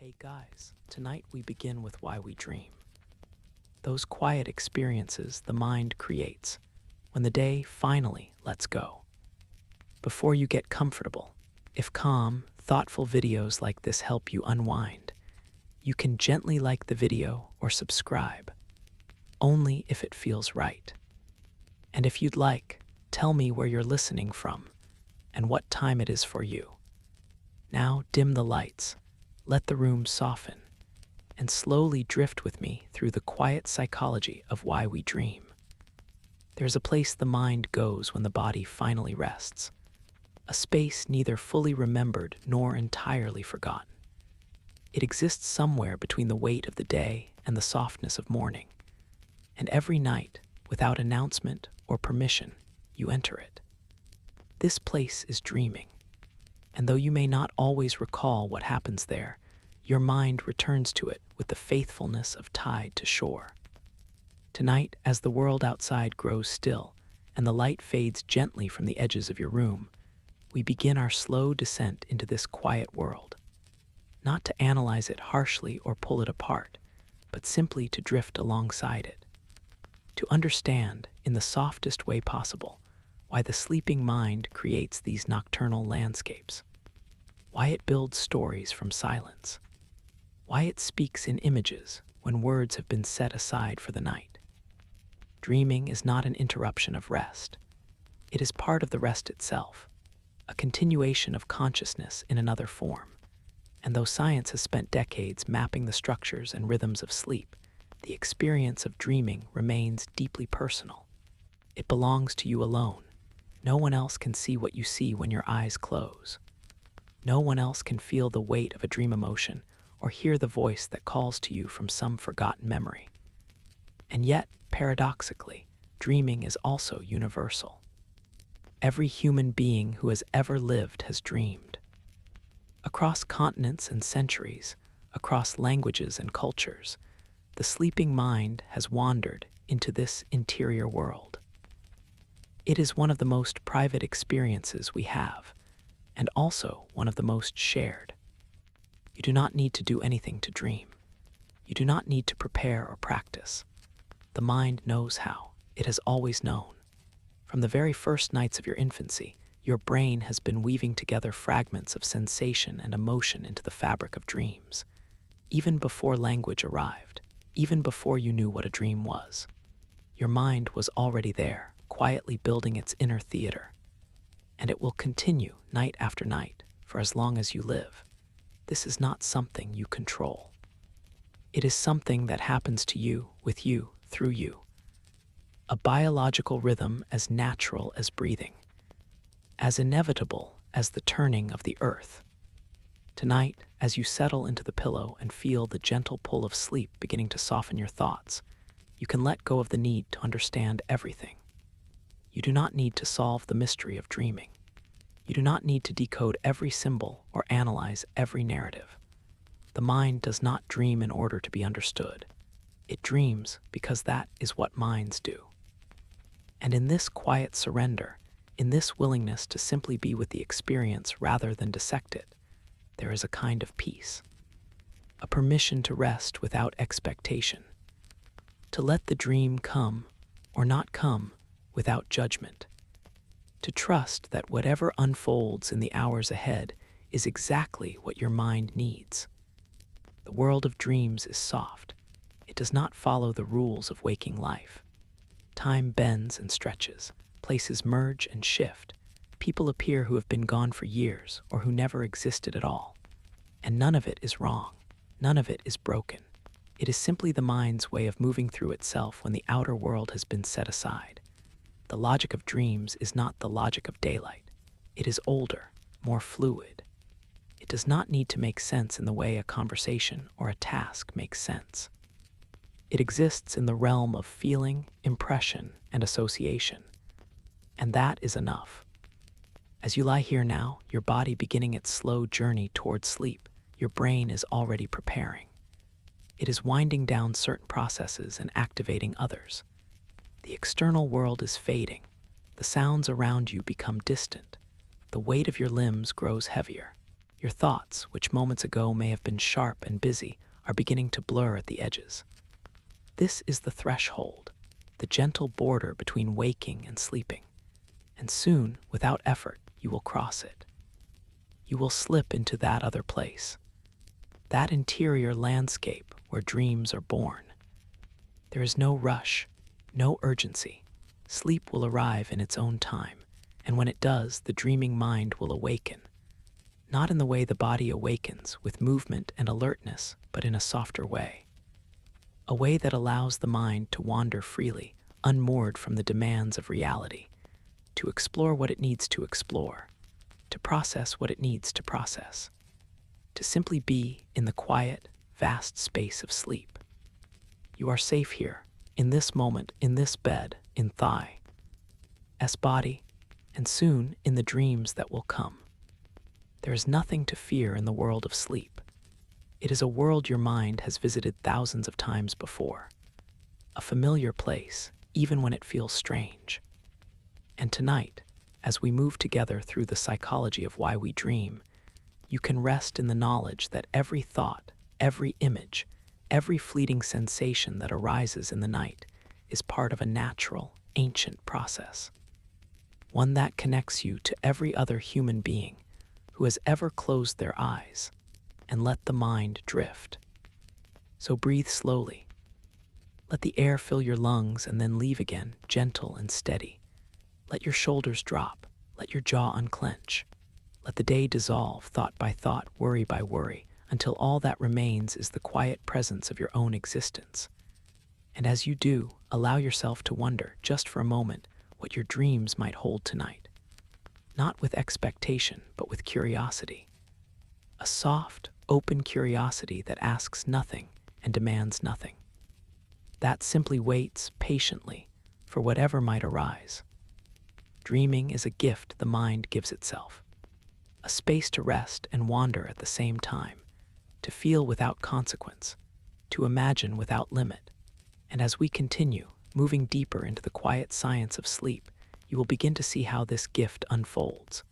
Hey guys, tonight we begin with why we dream. Those quiet experiences the mind creates when the day finally lets go. Before you get comfortable, if calm, thoughtful videos like this help you unwind, you can gently like the video or subscribe, only if it feels right. And if you'd like, tell me where you're listening from and what time it is for you. Now dim the lights, let the room soften, and slowly drift with me through the quiet psychology of why we dream. There's a place the mind goes when the body finally rests, a space neither fully remembered nor entirely forgotten. It exists somewhere between the weight of the day and the softness of morning, and every night, without announcement or permission, you enter it. This place is dreaming, and though you may not always recall what happens there, your mind returns to it with the faithfulness of tide to shore. Tonight, as the world outside grows still and the light fades gently from the edges of your room, we begin our slow descent into this quiet world, not to analyze it harshly or pull it apart, but simply to drift alongside it, to understand, in the softest way possible, why the sleeping mind creates these nocturnal landscapes, why it builds stories from silence, why it speaks in images when words have been set aside for the night. Dreaming is not an interruption of rest. It is part of the rest itself, a continuation of consciousness in another form. And though science has spent decades mapping the structures and rhythms of sleep, the experience of dreaming remains deeply personal. It belongs to you alone. No one else can see what you see when your eyes close. No one else can feel the weight of a dream emotion or hear the voice that calls to you from some forgotten memory. And yet, paradoxically, dreaming is also universal. Every human being who has ever lived has dreamed. Across continents and centuries, across languages and cultures, the sleeping mind has wandered into this interior world. It is one of the most private experiences we have, and also one of the most shared. You do not need to do anything to dream. You do not need to prepare or practice. The mind knows how. It has always known. From the very first nights of your infancy, your brain has been weaving together fragments of sensation and emotion into the fabric of dreams. Even before language arrived, even before you knew what a dream was, your mind was already there, quietly building its inner theater. And it will continue night after night for as long as you live. This is not something you control. It is something that happens to you, with you, through you. A biological rhythm as natural as breathing, as inevitable as the turning of the earth. Tonight, as you settle into the pillow and feel the gentle pull of sleep beginning to soften your thoughts, you can let go of the need to understand everything. You do not need to solve the mystery of dreaming. You do not need to decode every symbol or analyze every narrative. The mind does not dream in order to be understood. It dreams because that is what minds do. And in this quiet surrender, in this willingness to simply be with the experience rather than dissect it, there is a kind of peace, a permission to rest without expectation, to let the dream come or not come without judgment, to trust that whatever unfolds in the hours ahead is exactly what your mind needs. The world of dreams is soft. It does not follow the rules of waking life. Time bends and stretches, places merge and shift. People appear who have been gone for years or who never existed at all. And none of it is wrong. None of it is broken. It is simply the mind's way of moving through itself when the outer world has been set aside. The logic of dreams is not the logic of daylight. It is older, more fluid. It does not need to make sense in the way a conversation or a task makes sense. It exists in the realm of feeling, impression, and association. And that is enough. As you lie here now, your body beginning its slow journey towards sleep, your brain is already preparing. It is winding down certain processes and activating others. The external world is fading. The sounds around you become distant. The weight of your limbs grows heavier. Your thoughts, which moments ago may have been sharp and busy, are beginning to blur at the edges. This is the threshold, the gentle border between waking and sleeping. And soon, without effort, you will cross it. You will slip into that other place, that interior landscape where dreams are born. There is no rush, no urgency. Sleep will arrive in its own time, and when it does, the dreaming mind will awaken. Not in the way the body awakens, with movement and alertness, but in a softer way. A way that allows the mind to wander freely, unmoored from the demands of reality, to explore what it needs to explore, to process what it needs to process, to simply be in the quiet, vast space of sleep. You are safe here, in this moment, in this bed, in S body, and soon in the dreams that will come. There is nothing to fear in the world of sleep. It is a world your mind has visited thousands of times before, a familiar place, even when it feels strange. And tonight, as we move together through the psychology of why we dream, you can rest in the knowledge that every thought, every image, every fleeting sensation that arises in the night is part of a natural, ancient process. One that connects you to every other human being who has ever closed their eyes and let the mind drift. So breathe slowly. Let the air fill your lungs and then leave again, gentle and steady. Let your shoulders drop. Let your jaw unclench. Let the day dissolve, thought by thought, worry by worry, until all that remains is the quiet presence of your own existence. And as you do, allow yourself to wonder, just for a moment, what your dreams might hold tonight. Not with expectation, but with curiosity. A soft, open curiosity that asks nothing and demands nothing. That simply waits patiently for whatever might arise. Dreaming is a gift the mind gives itself. A space to rest and wander at the same time, to feel without consequence, to imagine without limit. And as we continue, moving deeper into the quiet science of sleep, you will begin to see how this gift unfolds,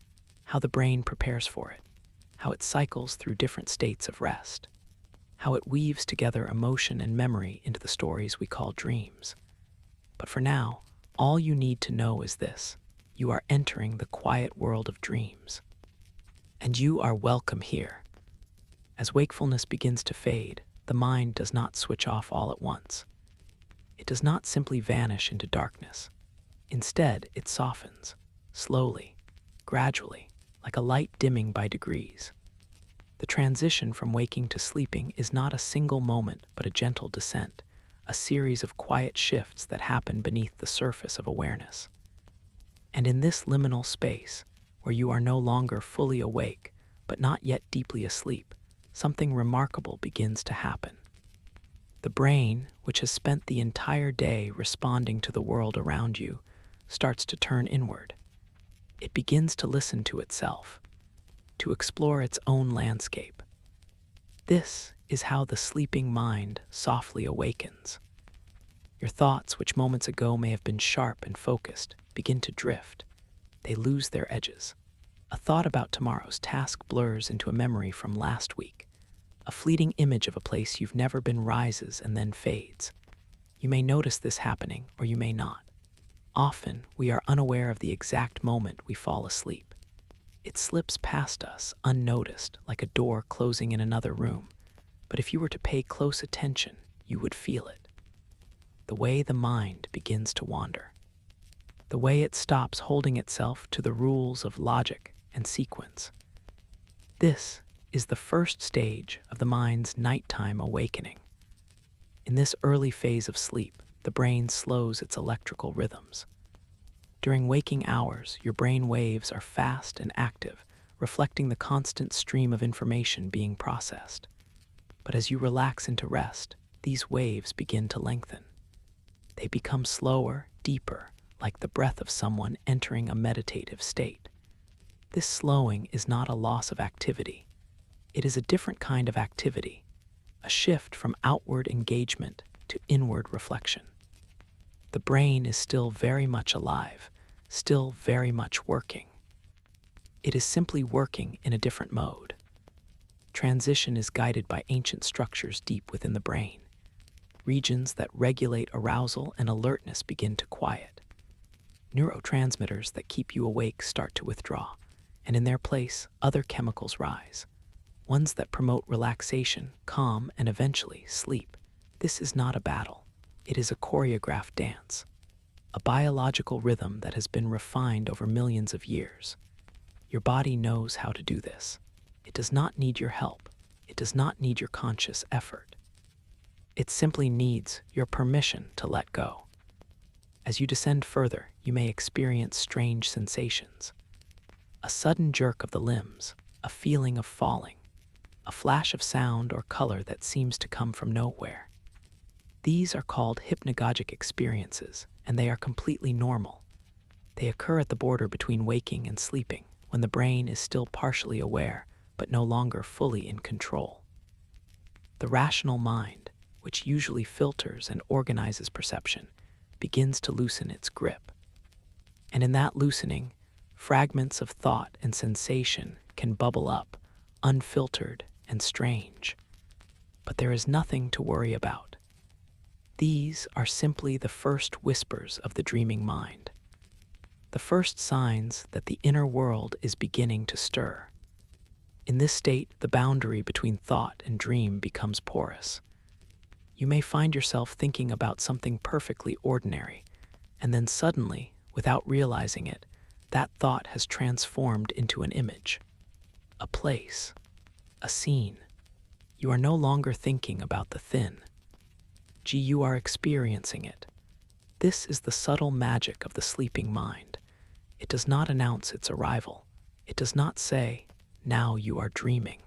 how the brain prepares for it, how it cycles through different states of rest, how it weaves together emotion and memory into the stories we call dreams. But for now, all you need to know is this: you are entering the quiet world of dreams. And you are welcome here. As wakefulness begins to fade, the mind does not switch off all at once. It does not simply vanish into darkness. Instead, it softens, slowly, gradually, like a light dimming by degrees. The transition from waking to sleeping is not a single moment, but a gentle descent, a series of quiet shifts that happen beneath the surface of awareness. And in this liminal space, where you are no longer fully awake, but not yet deeply asleep, something remarkable begins to happen. The brain, which has spent the entire day responding to the world around you, starts to turn inward. It begins to listen to itself, to explore its own landscape. This is how the sleeping mind softly awakens. Your thoughts, which moments ago may have been sharp and focused, begin to drift. They lose their edges. A thought about tomorrow's task blurs into a memory from last week. A fleeting image of a place you've never been rises and then fades. You may notice this happening, or you may not. Often, we are unaware of the exact moment we fall asleep. It slips past us, unnoticed, like a door closing in another room. But if you were to pay close attention, you would feel it. The way the mind begins to wander. The way it stops holding itself to the rules of logic and sequence. This is the first stage of the mind's nighttime awakening. In this early phase of sleep, the brain slows its electrical rhythms. During waking hours, your brain waves are fast and active, reflecting the constant stream of information being processed. But as you relax into rest, these waves begin to lengthen. They become slower, deeper, like the breath of someone entering a meditative state. This slowing is not a loss of activity. It is a different kind of activity, a shift from outward engagement to inward reflection. The brain is still very much alive, still very much working. It is simply working in a different mode. transition is guided by ancient structures deep within the brain. Regions that regulate arousal and alertness begin to quiet. Neurotransmitters that keep you awake start to withdraw, and in their place, other chemicals rise. Ones that promote relaxation, calm, and eventually sleep. This is not a battle. It is a choreographed dance, a biological rhythm that has been refined over millions of years. Your body knows how to do this. It does not need your help. It does not need your conscious effort. It simply needs your permission to let go. As you descend further, you may experience strange sensations. A sudden jerk of the limbs, a feeling of falling, a flash of sound or color that seems to come from nowhere. These are called hypnagogic experiences, and they are completely normal. They occur at the border between waking and sleeping, when the brain is still partially aware, but no longer fully in control. The rational mind, which usually filters and organizes perception, begins to loosen its grip. And in that loosening, fragments of thought and sensation can bubble up, unfiltered and strange. But there is nothing to worry about. These are simply the first whispers of the dreaming mind, the first signs that the inner world is beginning to stir. In this state, the boundary between thought and dream becomes porous. You may find yourself thinking about something perfectly ordinary, and then suddenly, without realizing it, that thought has transformed into an image, a place, a scene. You are no longer thinking about the thin. You are experiencing it. This is the subtle magic of the sleeping mind. It does not announce its arrival. It does not say, "Now you are dreaming."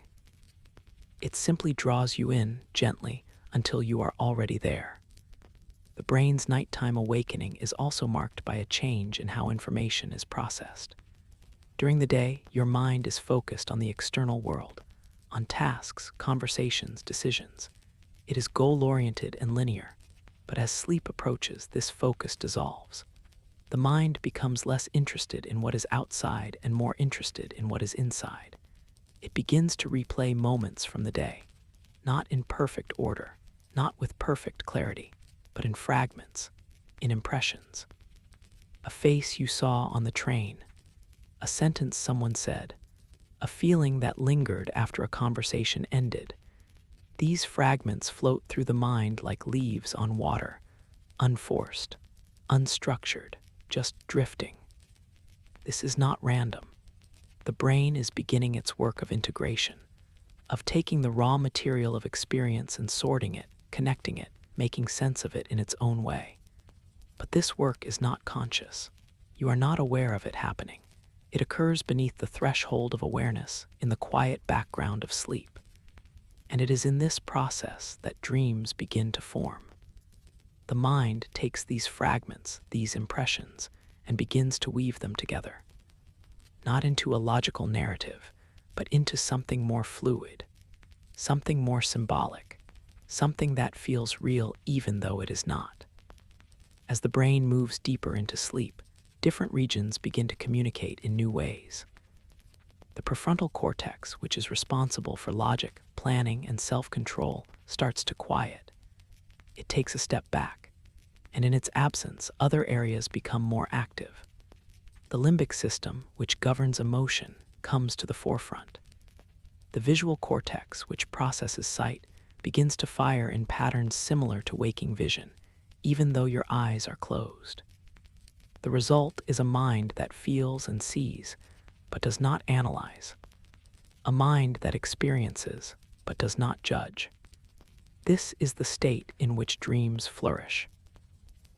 It simply draws you in gently until you are already there. The brain's nighttime awakening is also marked by a change in how information is processed. During the day, your mind is focused on the external world, on tasks, conversations, decisions. It is goal-oriented and linear, but as sleep approaches, this focus dissolves. The mind becomes less interested in what is outside and more interested in what is inside. It begins to replay moments from the day, not in perfect order, not with perfect clarity, but in fragments, in impressions. A face you saw on the train, a sentence someone said, a feeling that lingered after a conversation ended. These fragments float through the mind like leaves on water, unforced, unstructured, just drifting. This is not random. The brain is beginning its work of integration, of taking the raw material of experience and sorting it, connecting it, making sense of it in its own way. But this work is not conscious. You are not aware of it happening. It occurs beneath the threshold of awareness, in the quiet background of sleep. And it is in this process that dreams begin to form. The mind takes these fragments, these impressions, and begins to weave them together. Not into a logical narrative, but into something more fluid, something more symbolic, something that feels real even though it is not. As the brain moves deeper into sleep, different regions begin to communicate in new ways. The prefrontal cortex, which is responsible for logic, planning, and self-control, starts to quiet. It takes a step back, and in its absence, other areas become more active. The limbic system, which governs emotion, comes to the forefront. The visual cortex, which processes sight, begins to fire in patterns similar to waking vision, even though your eyes are closed. The result is a mind that feels and sees, but does not analyze. A mind that experiences, but does not judge. This is the state in which dreams flourish.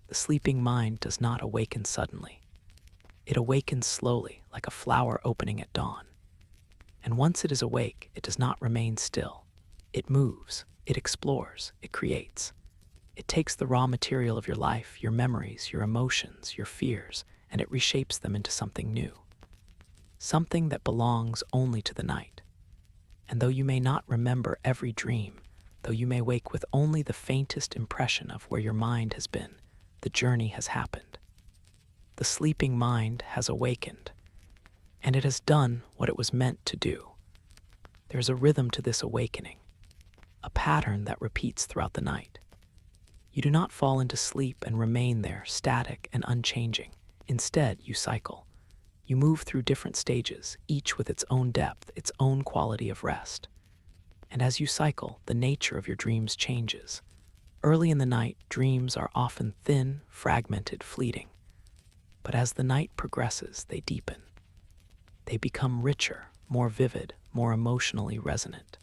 The sleeping mind does not awaken suddenly. It awakens slowly, like a flower opening at dawn. And once it is awake, it does not remain still. It moves, it explores, it creates. It takes the raw material of your life, your memories, your emotions, your fears, and it reshapes them into something new. Something that belongs only to the night. And though you may not remember every dream, though you may wake with only the faintest impression of where your mind has been, the journey has happened. The sleeping mind has awakened, and it has done what it was meant to do. There's a rhythm to this awakening, a pattern that repeats throughout the night. You do not fall into sleep and remain there, static and unchanging. Instead, you cycle. You move through different stages, each with its own depth, its own quality of rest. And as you cycle, the nature of your dreams changes. Early in the night, dreams are often thin, fragmented, fleeting. But as the night progresses, they deepen. They become richer, more vivid, more emotionally resonant.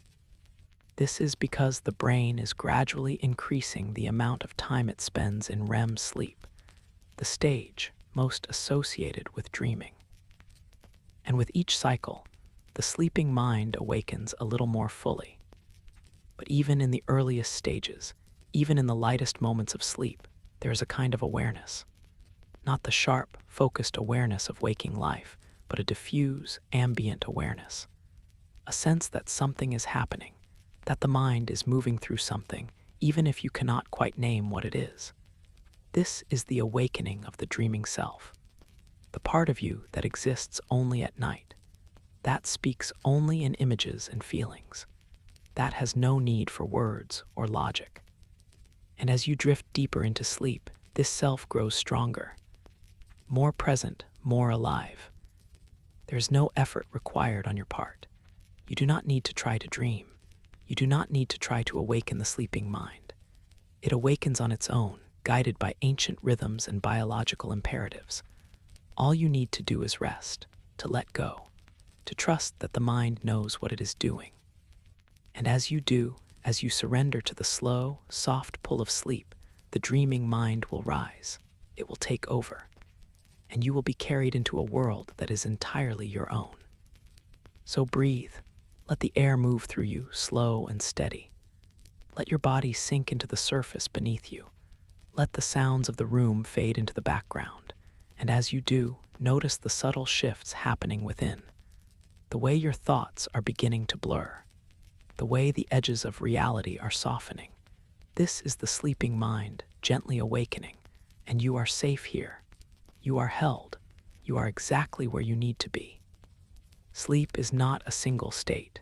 This is because the brain is gradually increasing the amount of time it spends in REM sleep, the stage most associated with dreaming. And with each cycle, the sleeping mind awakens a little more fully. But even in the earliest stages, even in the lightest moments of sleep, there is a kind of awareness. Not the sharp, focused awareness of waking life, but a diffuse, ambient awareness. A sense that something is happening, that the mind is moving through something, even if you cannot quite name what it is. This is the awakening of the dreaming self, the part of you that exists only at night, that speaks only in images and feelings, that has no need for words or logic. And as you drift deeper into sleep, this self grows stronger, more present, more alive. There's no effort required on your part. You do not need to try to dream. You do not need to try to awaken the sleeping mind. It awakens on its own, guided by ancient rhythms and biological imperatives. All you need to do is rest, to let go, to trust that the mind knows what it is doing. And as you do, as you surrender to the slow, soft pull of sleep, the dreaming mind will rise. It will take over, and you will be carried into a world that is entirely your own. So breathe. Let the air move through you, slow and steady. Let your body sink into the surface beneath you. Let the sounds of the room fade into the background. And as you do, notice the subtle shifts happening within. The way your thoughts are beginning to blur. The way the edges of reality are softening. This is the sleeping mind gently awakening, and you are safe here. You are held. You are exactly where you need to be. Sleep is not a single state.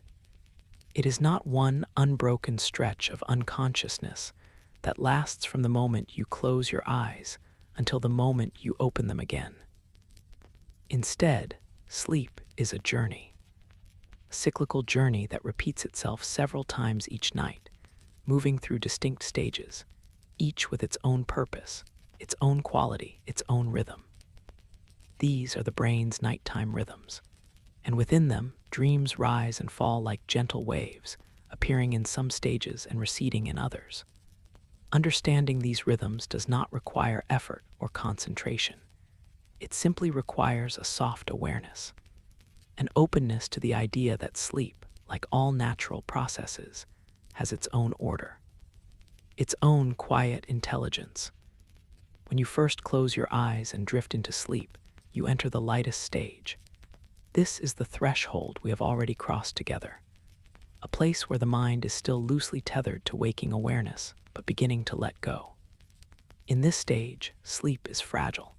It is not one unbroken stretch of unconsciousness that lasts from the moment you close your eyes until the moment you open them again. Instead, sleep is a journey. A cyclical journey that repeats itself several times each night, moving through distinct stages, each with its own purpose, its own quality, its own rhythm. These are the brain's nighttime rhythms, and within them, dreams rise and fall like gentle waves, appearing in some stages and receding in others. Understanding these rhythms does not require effort or concentration. It simply requires a soft awareness, an openness to the idea that sleep, like all natural processes, has its own order, its own quiet intelligence. When you first close your eyes and drift into sleep, you enter the lightest stage. This is the threshold we have already crossed together, a place where the mind is still loosely tethered to waking awareness, but beginning to let go. In this stage, sleep is fragile.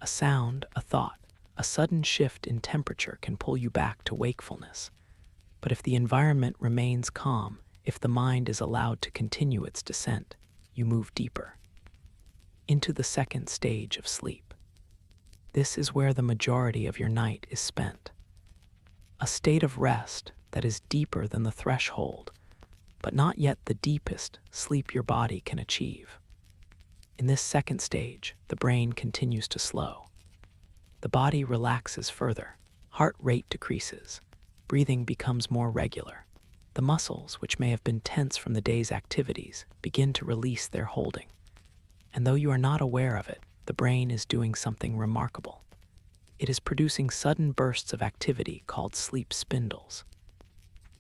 A sound, a thought, a sudden shift in temperature can pull you back to wakefulness. But if the environment remains calm, if the mind is allowed to continue its descent, you move deeper into the second stage of sleep. This is where the majority of your night is spent. A state of rest that is deeper than the threshold, but not yet the deepest sleep your body can achieve. In this second stage, the brain continues to slow. The body relaxes further, heart rate decreases, breathing becomes more regular. The muscles, which may have been tense from the day's activities, begin to release their holding. And though you are not aware of it, the brain is doing something remarkable. It is producing sudden bursts of activity called sleep spindles.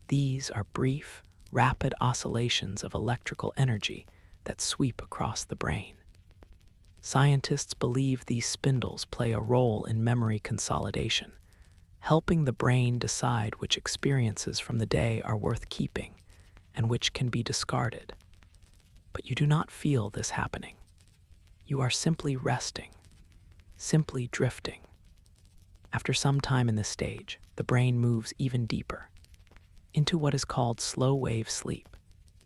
These are brief, rapid oscillations of electrical energy that sweep across the brain. Scientists believe these spindles play a role in memory consolidation, helping the brain decide which experiences from the day are worth keeping and which can be discarded. But you do not feel this happening. You are simply resting, simply drifting. After some time in this stage, the brain moves even deeper. into what is called slow-wave sleep.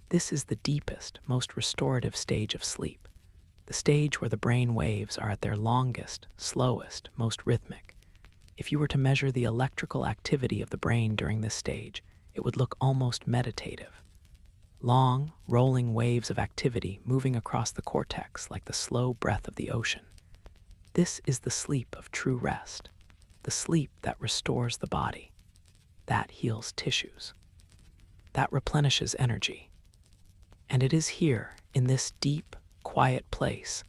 This is the deepest, most restorative stage of sleep, the stage where the brain waves are at their longest, slowest, most rhythmic. If you were to measure the electrical activity of the brain during this stage, it would look almost meditative. Long, rolling waves of activity moving across the cortex like the slow breath of the ocean. This is the sleep of true rest, the sleep that restores the body, that heals tissues, that replenishes energy. And it is here, in this deep, quiet place,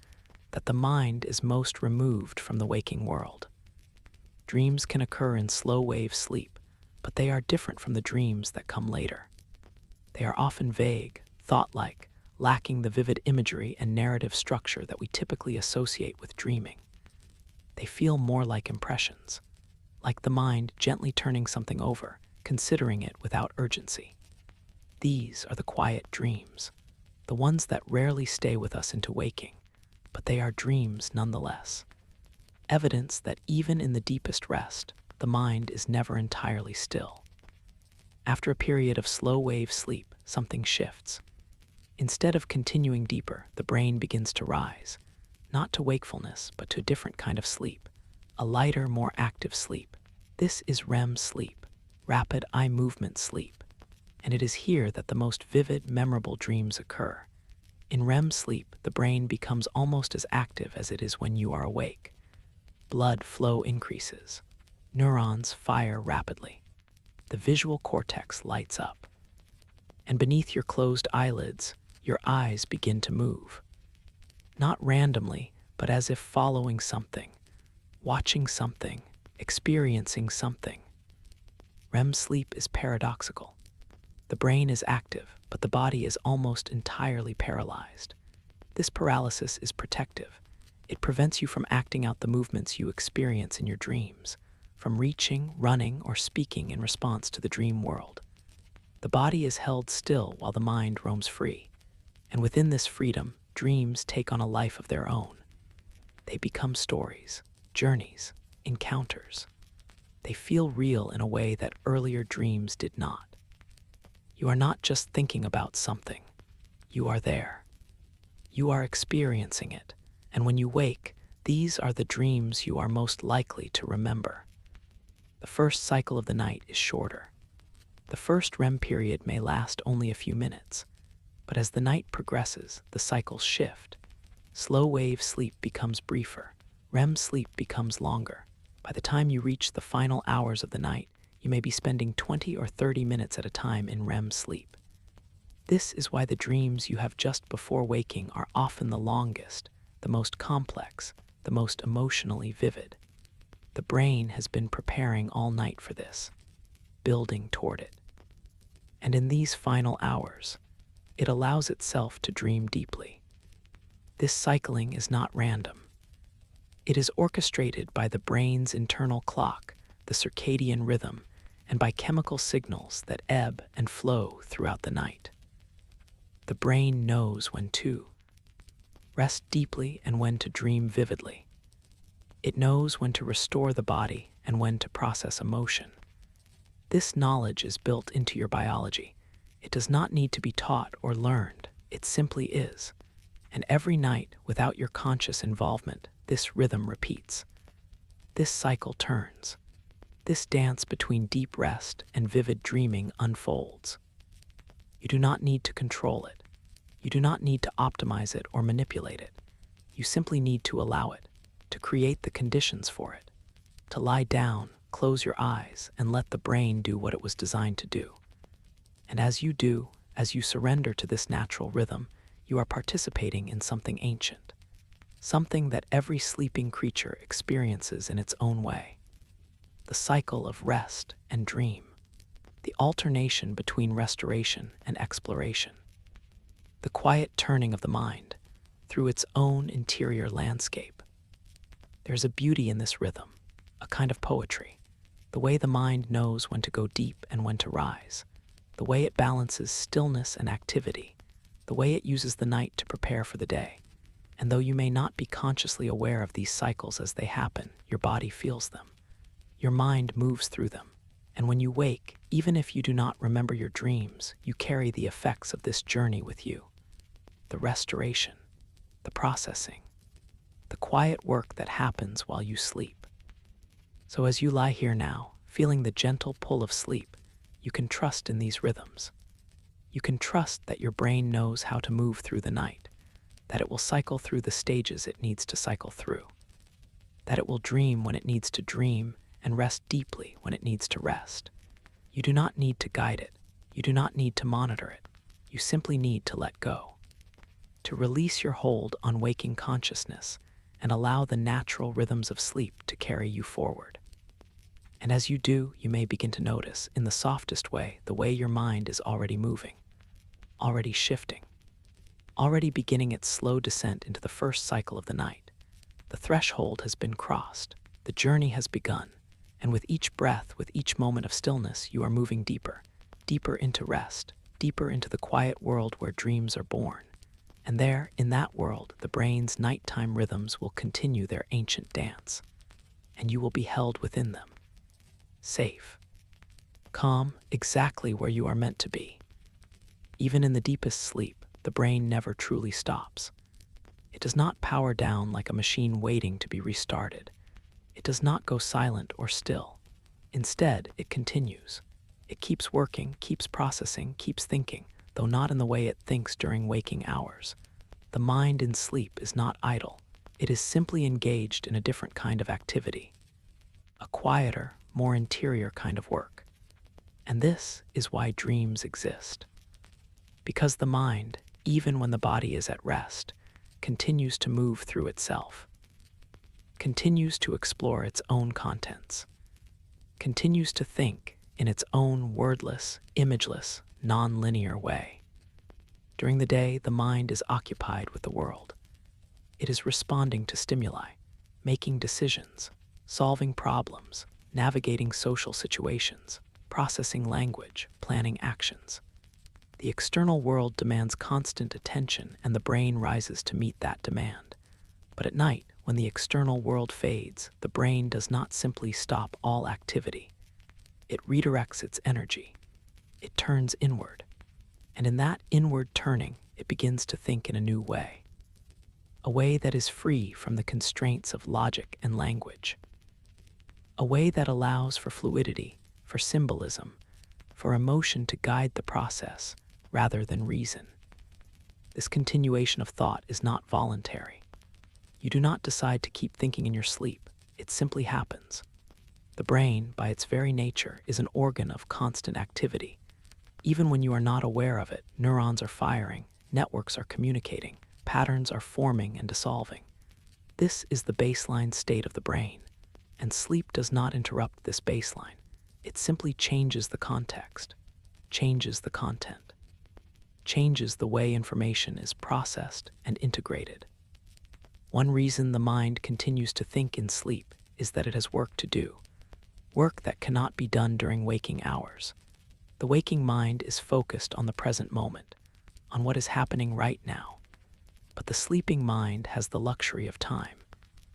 that the mind is most removed from the waking world. Dreams can occur in slow-wave sleep, but they are different from the dreams that come later. They are often vague, thought-like, lacking the vivid imagery and narrative structure that we typically associate with dreaming. They feel more like impressions, like the mind gently turning something over, considering it without urgency. These are the quiet dreams, the ones that rarely stay with us into waking, but they are dreams nonetheless. Evidence that even in the deepest rest, the mind is never entirely still. After a period of slow-wave sleep, something shifts. Instead of continuing deeper, the brain begins to rise, not to wakefulness, but to a different kind of sleep, a lighter, more active sleep. This is REM sleep, rapid eye movement sleep. And it is here that the most vivid, memorable dreams occur. In REM sleep, the brain becomes almost as active as it is when you are awake. Blood flow increases. Neurons fire rapidly. The visual cortex lights up. And beneath your closed eyelids, your eyes begin to move. Not randomly, but as if following something, watching something, experiencing something. REM sleep is paradoxical. The brain is active, but the body is almost entirely paralyzed. This paralysis is protective. It prevents you from acting out the movements you experience in your dreams, from reaching, running, or speaking in response to the dream world. The body is held still while the mind roams free, and within this freedom, dreams take on a life of their own. They become stories, journeys, encounters. They feel real in a way that earlier dreams did not. You are not just thinking about something. You are there. You are experiencing it, and when you wake, these are the dreams you are most likely to remember. The first cycle of the night is shorter. The first REM period may last only a few minutes, but as the night progresses, the cycles shift. Slow-wave sleep becomes briefer. REM sleep becomes longer. By the time you reach the final hours of the night, you may be spending 20 or 30 minutes at a time in REM sleep. This is why the dreams you have just before waking are often the longest, the most complex, the most emotionally vivid. The brain has been preparing all night for this, building toward it. And in these final hours, it allows itself to dream deeply. This cycling is not random. It is orchestrated by the brain's internal clock, the circadian rhythm, and by chemical signals that ebb and flow throughout the night. The brain knows when to rest deeply and when to dream vividly. It knows when to restore the body and when to process emotion. This knowledge is built into your biology. It does not need to be taught or learned. It simply is. And every night, without your conscious involvement, this rhythm repeats. This cycle turns. This dance between deep rest and vivid dreaming unfolds. You do not need to control it. You do not need to optimize it or manipulate it. You simply need to allow it, to create the conditions for it, to lie down, close your eyes, and let the brain do what it was designed to do. And as you do, as you surrender to this natural rhythm, you are participating in something ancient, something that every sleeping creature experiences in its own way. The cycle of rest and dream, the alternation between restoration and exploration, the quiet turning of the mind through its own interior landscape. There's a beauty in this rhythm, a kind of poetry, the way the mind knows when to go deep and when to rise, the way it balances stillness and activity, the way it uses the night to prepare for the day. And though you may not be consciously aware of these cycles as they happen, your body feels them. Your mind moves through them, And when you wake, even if you do not remember your dreams, you carry the effects of this journey with you. The restoration, the processing, the quiet work that happens while you sleep. So as you lie here now, feeling the gentle pull of sleep, you can trust in these rhythms. You can trust that your brain knows how to move through the night, that it will cycle through the stages it needs to cycle through, that it will dream when it needs to dream and rest deeply when it needs to rest. You do not need to guide it. You do not need to monitor it. You simply need to let go, to release your hold on waking consciousness and allow the natural rhythms of sleep to carry you forward. And as you do, you may begin to notice, in the softest way, the way your mind is already moving, already shifting, already beginning its slow descent into the first cycle of the night. The threshold has been crossed, the journey has begun, and with each breath, with each moment of stillness, you are moving deeper, deeper into rest, deeper into the quiet world where dreams are born. And there, in that world, the brain's nighttime rhythms will continue their ancient dance, and you will be held within them, safe, calm, exactly where you are meant to be. Even in the deepest sleep, the brain never truly stops. It does not power down like a machine waiting to be restarted. It does not go silent or still. Instead, it continues. It keeps working, keeps processing, keeps thinking, though not in the way it thinks during waking hours. The mind in sleep is not idle. It is simply engaged in a different kind of activity, a quieter, more interior kind of work. And this is why dreams exist. Because the mind, even when the body is at rest, continues to move through itself, continues to explore its own contents, continues to think in its own wordless, imageless, non-linear way. During the day, the mind is occupied with the world. It is responding to stimuli, making decisions, solving problems, navigating social situations, processing language, planning actions. The external world demands constant attention, and the brain rises to meet that demand. But at night, when the external world fades, the brain does not simply stop all activity. It redirects its energy. It turns inward. And in that inward turning, it begins to think in a new way. A way that is free from the constraints of logic and language. A way that allows for fluidity, for symbolism, for emotion to guide the process rather than reason. This continuation of thought is not voluntary. You do not decide to keep thinking in your sleep. It simply happens. The brain, by its very nature, is an organ of constant activity. Even when you are not aware of it, neurons are firing, networks are communicating, patterns are forming and dissolving. This is the baseline state of the brain, and sleep does not interrupt this baseline. It simply changes the context, changes the content, changes the way information is processed and integrated. One reason the mind continues to think in sleep is that it has work to do, work that cannot be done during waking hours. The waking mind is focused on the present moment, on what is happening right now. But the sleeping mind has the luxury of time.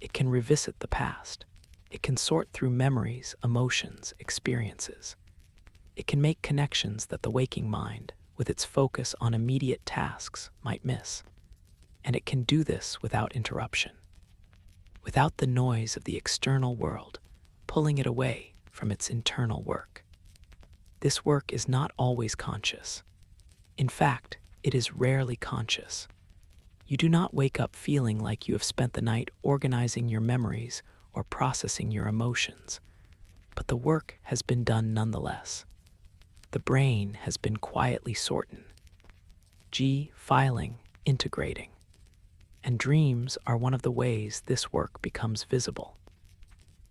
It can revisit the past. It can sort through memories, emotions, experiences. It can make connections that the waking mind, with its focus on immediate tasks, might miss. And it can do this without interruption, without the noise of the external world pulling it away from its internal work. This work is not always conscious. In fact, it is rarely conscious. You do not wake up feeling like you have spent the night organizing your memories or processing your emotions, but the work has been done nonetheless. The brain has been quietly sorting, filing, integrating. And dreams are one of the ways this work becomes visible.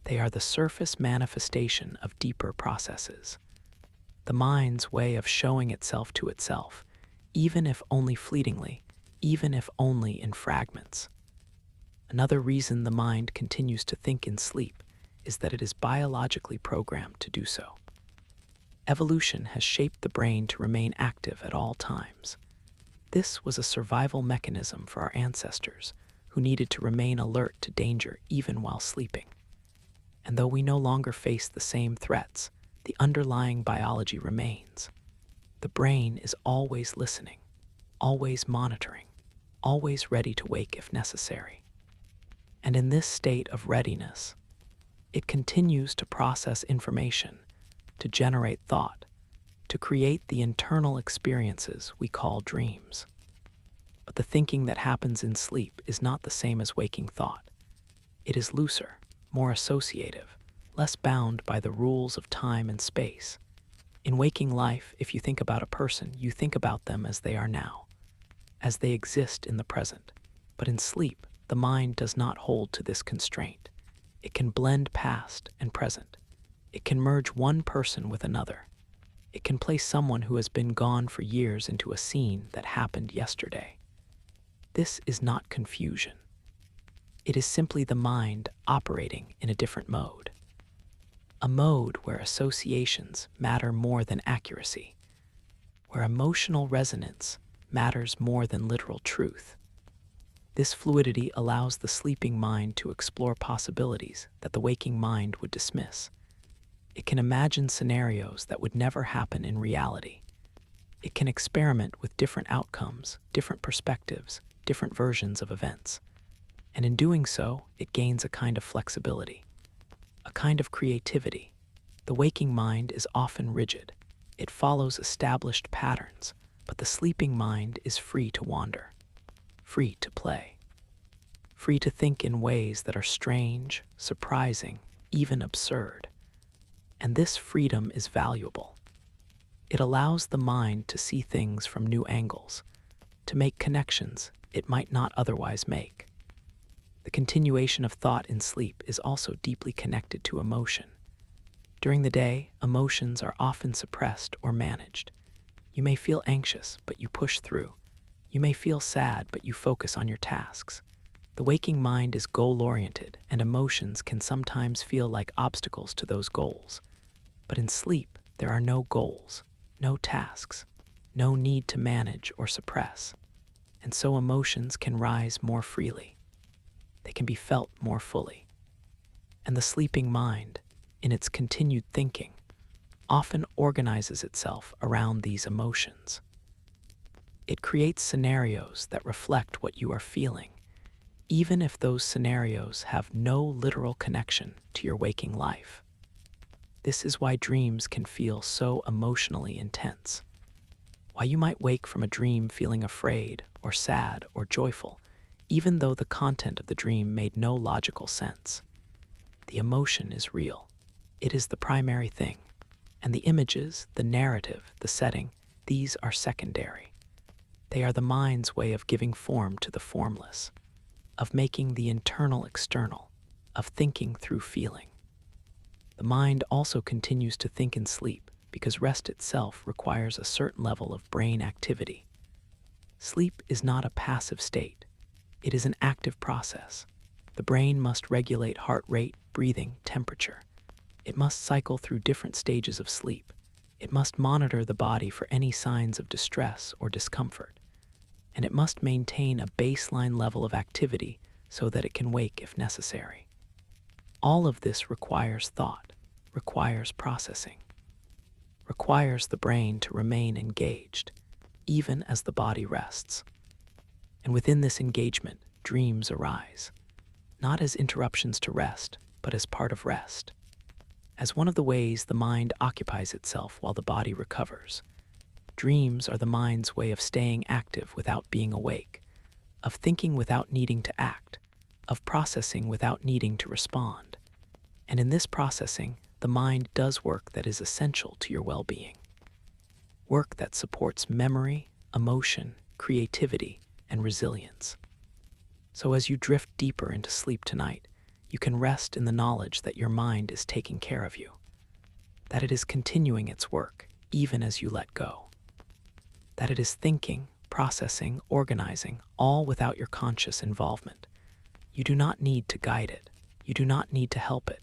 They are the surface manifestation of deeper processes, the mind's way of showing itself to itself, even if only fleetingly, even if only in fragments. Another reason the mind continues to think in sleep is that it is biologically programmed to do so. Evolution has shaped the brain to remain active at all times. This was a survival mechanism for our ancestors, who needed to remain alert to danger even while sleeping. And though we no longer face the same threats, the underlying biology remains. The brain is always listening, always monitoring, always ready to wake if necessary. And in this state of readiness, it continues to process information, to generate thought, to create the internal experiences we call dreams. But the thinking that happens in sleep is not the same as waking thought. It is looser, more associative, less bound by the rules of time and space. In waking life, if you think about a person, you think about them as they are now, as they exist in the present. But in sleep, the mind does not hold to this constraint. It can blend past and present. It can merge one person with another. It can place someone who has been gone for years into a scene that happened yesterday. This is not confusion. It is simply the mind operating in a different mode. A mode where associations matter more than accuracy, where emotional resonance matters more than literal truth. This fluidity allows the sleeping mind to explore possibilities that the waking mind would dismiss. It can imagine scenarios that would never happen in reality. It can experiment with different outcomes, different perspectives, different versions of events. And in doing so, it gains a kind of flexibility, a kind of creativity. The waking mind is often rigid. It follows established patterns, but the sleeping mind is free to wander, free to play, free to think in ways that are strange, surprising, even absurd. And this freedom is valuable. It allows the mind to see things from new angles, to make connections it might not otherwise make. The continuation of thought in sleep is also deeply connected to emotion. During the day, emotions are often suppressed or managed. You may feel anxious, but you push through. You may feel sad, but you focus on your tasks. The waking mind is goal-oriented, and emotions can sometimes feel like obstacles to those goals. But in sleep, there are no goals, no tasks, no need to manage or suppress. And so emotions can rise more freely. They can be felt more fully. And the sleeping mind, in its continued thinking, often organizes itself around these emotions. It creates scenarios that reflect what you are feeling, even if those scenarios have no literal connection to your waking life. This is why dreams can feel so emotionally intense. Why you might wake from a dream feeling afraid or sad or joyful, even though the content of the dream made no logical sense. The emotion is real. It is the primary thing. And the images, the narrative, the setting, these are secondary. They are the mind's way of giving form to the formless, of making the internal external, of thinking through feeling. The mind also continues to think in sleep because rest itself requires a certain level of brain activity. Sleep is not a passive state. It is an active process. The brain must regulate heart rate, breathing, temperature. It must cycle through different stages of sleep. It must monitor the body for any signs of distress or discomfort. And it must maintain a baseline level of activity so that it can wake if necessary. All of this requires thought, requires processing, requires the brain to remain engaged, even as the body rests. And within this engagement, dreams arise, not as interruptions to rest, but as part of rest, as one of the ways the mind occupies itself while the body recovers. Dreams are the mind's way of staying active without being awake, of thinking without needing to act, of processing without needing to respond. And in this processing, the mind does work that is essential to your well-being. Work that supports memory, emotion, creativity, and resilience. So as you drift deeper into sleep tonight, you can rest in the knowledge that your mind is taking care of you, that it is continuing its work even as you let go, that it is thinking, processing, organizing, all without your conscious involvement. You do not need to guide it. You do not need to help it.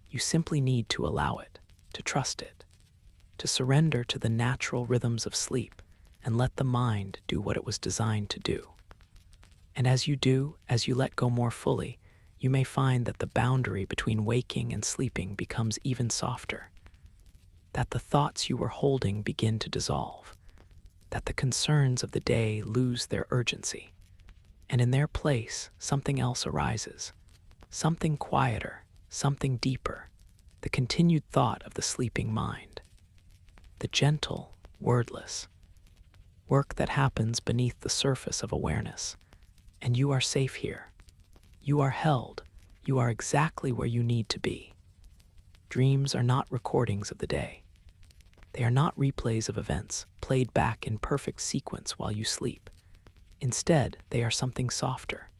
You simply need to allow it, to trust it, to surrender to the natural rhythms of sleep and let the mind do what it was designed to do. And as you do, as you let go more fully, you may find that the boundary between waking and sleeping becomes even softer. that the thoughts you were holding begin to dissolve, that the concerns of the day lose their urgency, and in their place, something else arises, something quieter, something deeper, the continued thought of the sleeping mind, the gentle, wordless work that happens beneath the surface of awareness. And you are safe here. You are held. You are exactly where you need to be. Dreams are not recordings of the day. They are not replays of events played back in perfect sequence while you sleep. Instead, they are something softer,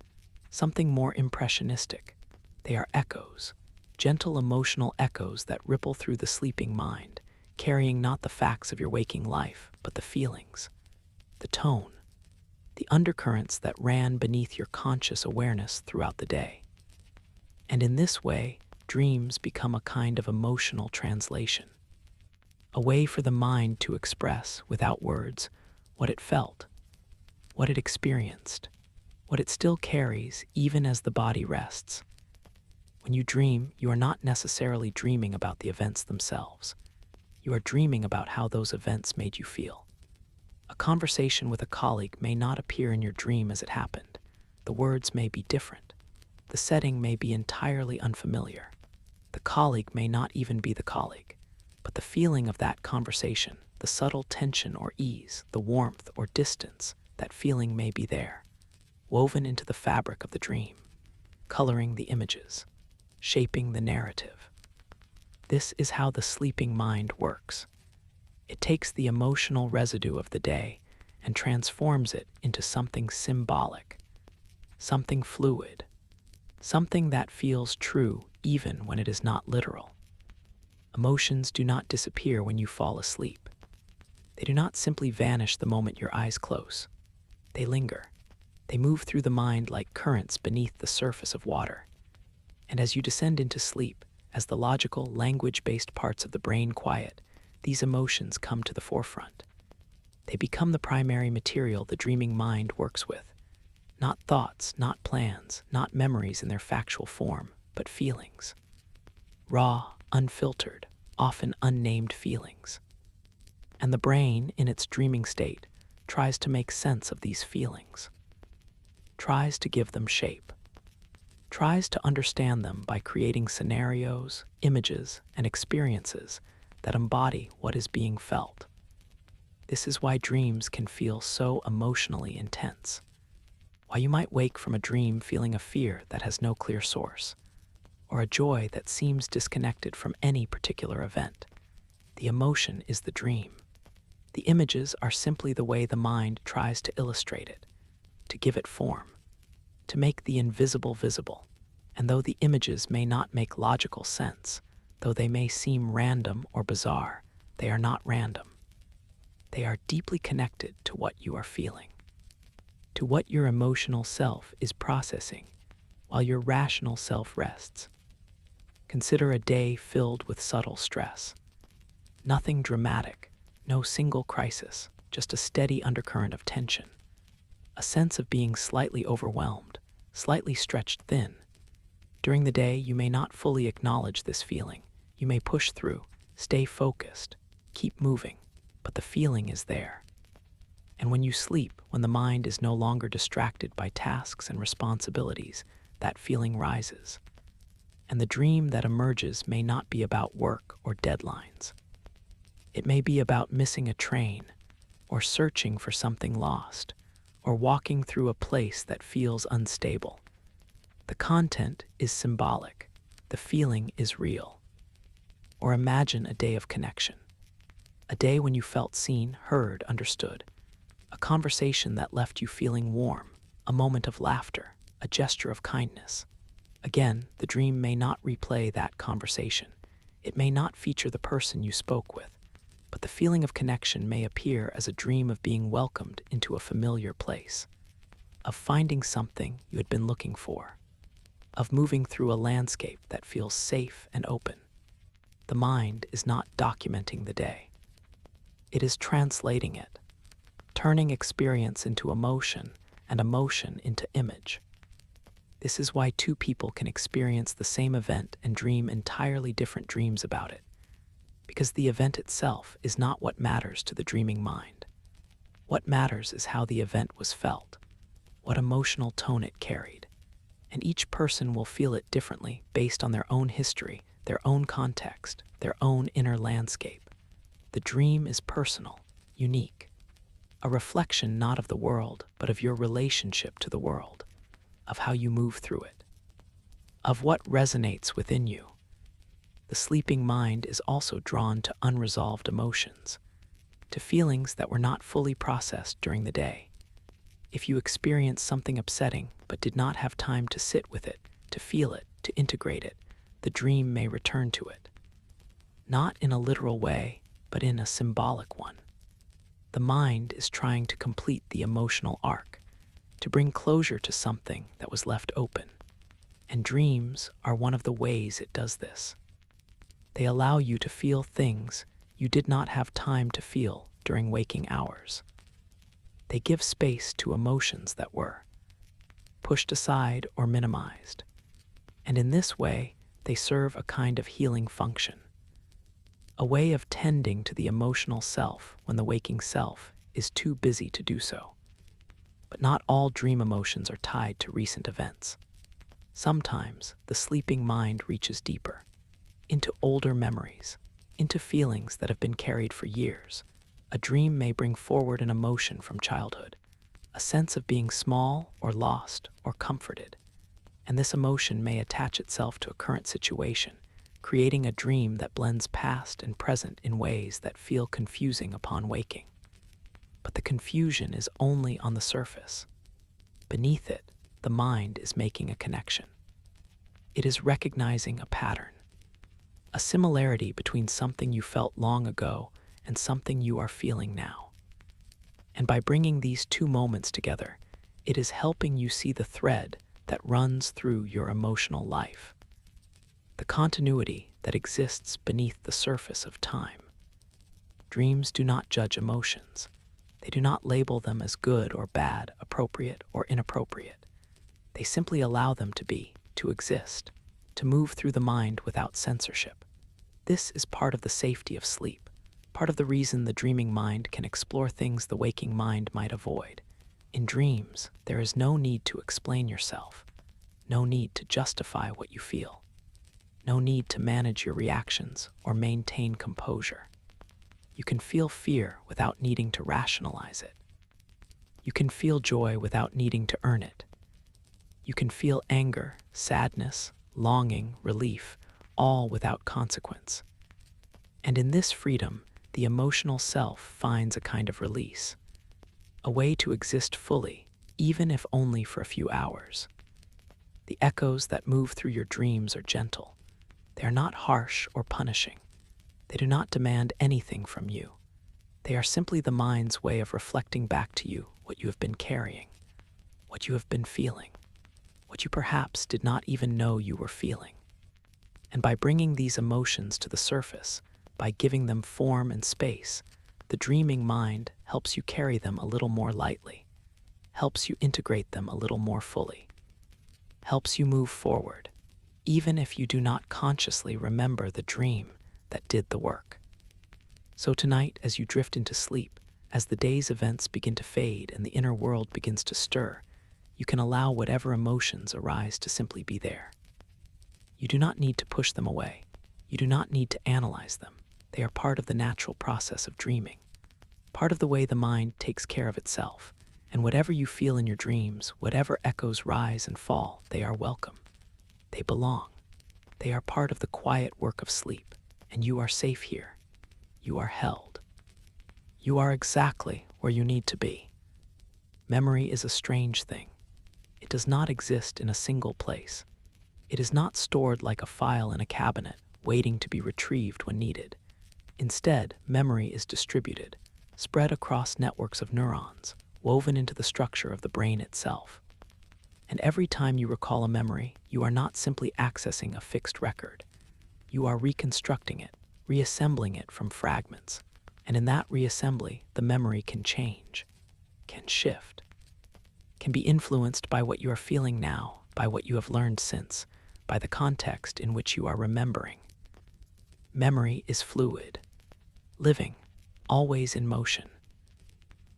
something more impressionistic. They are echoes, gentle emotional echoes that ripple through the sleeping mind, carrying not the facts of your waking life, but the feelings, the tone, the undercurrents that ran beneath your conscious awareness throughout the day. And in this way, dreams become a kind of emotional translation, a way for the mind to express, without words, what it felt, what it experienced, what it still carries even as the body rests. When you dream, you are not necessarily dreaming about the events themselves. You are dreaming about how those events made you feel. A conversation with a colleague may not appear in your dream as it happened. The words may be different. The setting may be entirely unfamiliar. The colleague may not even be the colleague, but the feeling of that conversation, the subtle tension or ease, the warmth or distance, that feeling may be there, woven into the fabric of the dream, coloring the images, shaping the narrative. This is how the sleeping mind works. It takes the emotional residue of the day and transforms it into something symbolic, something fluid, something that feels true even when it is not literal. Emotions do not disappear when you fall asleep. They do not simply vanish the moment your eyes close. They linger. They move through the mind like currents beneath the surface of water. And as you descend into sleep, as the logical, language-based parts of the brain quiet, these emotions come to the forefront. They become the primary material the dreaming mind works with. Not thoughts, not plans, not memories in their factual form, but feelings. Raw, unfiltered, often unnamed feelings. And the brain, in its dreaming state, tries to make sense of these feelings, tries to give them shape, tries to understand them by creating scenarios, images, and experiences that embody what is being felt. This is why dreams can feel so emotionally intense. Why you might wake from a dream feeling a fear that has no clear source, or a joy that seems disconnected from any particular event. The emotion is the dream. The images are simply the way the mind tries to illustrate it, to give it form, to make the invisible visible. And though the images may not make logical sense, though they may seem random or bizarre, they are not random. They are deeply connected to what you are feeling, to what your emotional self is processing while your rational self rests. Consider a day filled with subtle stress. Nothing dramatic, no single crisis, just a steady undercurrent of tension. A sense of being slightly overwhelmed, slightly stretched thin. During the day, you may not fully acknowledge this feeling. You may push through, stay focused, keep moving, but the feeling is there. And when you sleep, when the mind is no longer distracted by tasks and responsibilities, that feeling rises. And the dream that emerges may not be about work or deadlines. It may be about missing a train, or searching for something lost, or walking through a place that feels unstable. The content is symbolic. The feeling is real. Or imagine a day of connection. A day when you felt seen, heard, understood. A conversation that left you feeling warm. A moment of laughter. A gesture of kindness. Again, the dream may not replay that conversation. It may not feature the person you spoke with. But the feeling of connection may appear as a dream of being welcomed into a familiar place. Of finding something you had been looking for. Of moving through a landscape that feels safe and open. The mind is not documenting the day. It is translating it, turning experience into emotion and emotion into image. This is why two people can experience the same event and dream entirely different dreams about it, because the event itself is not what matters to the dreaming mind. What matters is how the event was felt, what emotional tone it carried, and each person will feel it differently based on their own history, their own context, their own inner landscape. The dream is personal, unique, a reflection not of the world, but of your relationship to the world, of how you move through it, of what resonates within you. The sleeping mind is also drawn to unresolved emotions, to feelings that were not fully processed during the day. If you experience something upsetting but did not have time to sit with it, to feel it, to integrate it, the dream may return to it. Not in a literal way, but in a symbolic one. The mind is trying to complete the emotional arc, to bring closure to something that was left open. And dreams are one of the ways it does this. They allow you to feel things you did not have time to feel during waking hours. They give space to emotions that were pushed aside or minimized. And in this way, they serve a kind of healing function, a way of tending to the emotional self when the waking self is too busy to do so. But not all dream emotions are tied to recent events. Sometimes the sleeping mind reaches deeper, into older memories, into feelings that have been carried for years. A dream may bring forward an emotion from childhood, a sense of being small or lost or comforted, and this emotion may attach itself to a current situation, creating a dream that blends past and present in ways that feel confusing upon waking. But the confusion is only on the surface. Beneath it, the mind is making a connection. It is recognizing a pattern, a similarity between something you felt long ago and something you are feeling now. And by bringing these two moments together, it is helping you see the thread that runs through your emotional life, the continuity that exists beneath the surface of time. Dreams do not judge emotions. They do not label them as good or bad, appropriate or inappropriate. They simply allow them to be, to exist, to move through the mind without censorship. This is part of the safety of sleep, part of the reason the dreaming mind can explore things the waking mind might avoid. In dreams, there is no need to explain yourself, no need to justify what you feel, no need to manage your reactions or maintain composure. You can feel fear without needing to rationalize it. You can feel joy without needing to earn it. You can feel anger, sadness, longing, relief, all without consequence. And in this freedom, the emotional self finds a kind of release, a way to exist fully, even if only for a few hours. The echoes that move through your dreams are gentle. They are not harsh or punishing. They do not demand anything from you. They are simply the mind's way of reflecting back to you what you have been carrying, what you have been feeling, what you perhaps did not even know you were feeling. And by bringing these emotions to the surface, by giving them form and space, the dreaming mind helps you carry them a little more lightly, helps you integrate them a little more fully, helps you move forward, even if you do not consciously remember the dream that did the work. So tonight, as you drift into sleep, as the day's events begin to fade and the inner world begins to stir, you can allow whatever emotions arise to simply be there. You do not need to push them away. You do not need to analyze them. They are part of the natural process of dreaming, part of the way the mind takes care of itself. And whatever you feel in your dreams, whatever echoes rise and fall, they are welcome. They belong. They are part of the quiet work of sleep, and you are safe here. You are held. You are exactly where you need to be. Memory is a strange thing. It does not exist in a single place. It is not stored like a file in a cabinet, waiting to be retrieved when needed. Instead, memory is distributed, spread across networks of neurons, woven into the structure of the brain itself. And every time you recall a memory, you are not simply accessing a fixed record. You are reconstructing it, reassembling it from fragments. And in that reassembly, the memory can change, can shift, can be influenced by what you are feeling now, by what you have learned since, by the context in which you are remembering. Memory is fluid, living, always in motion.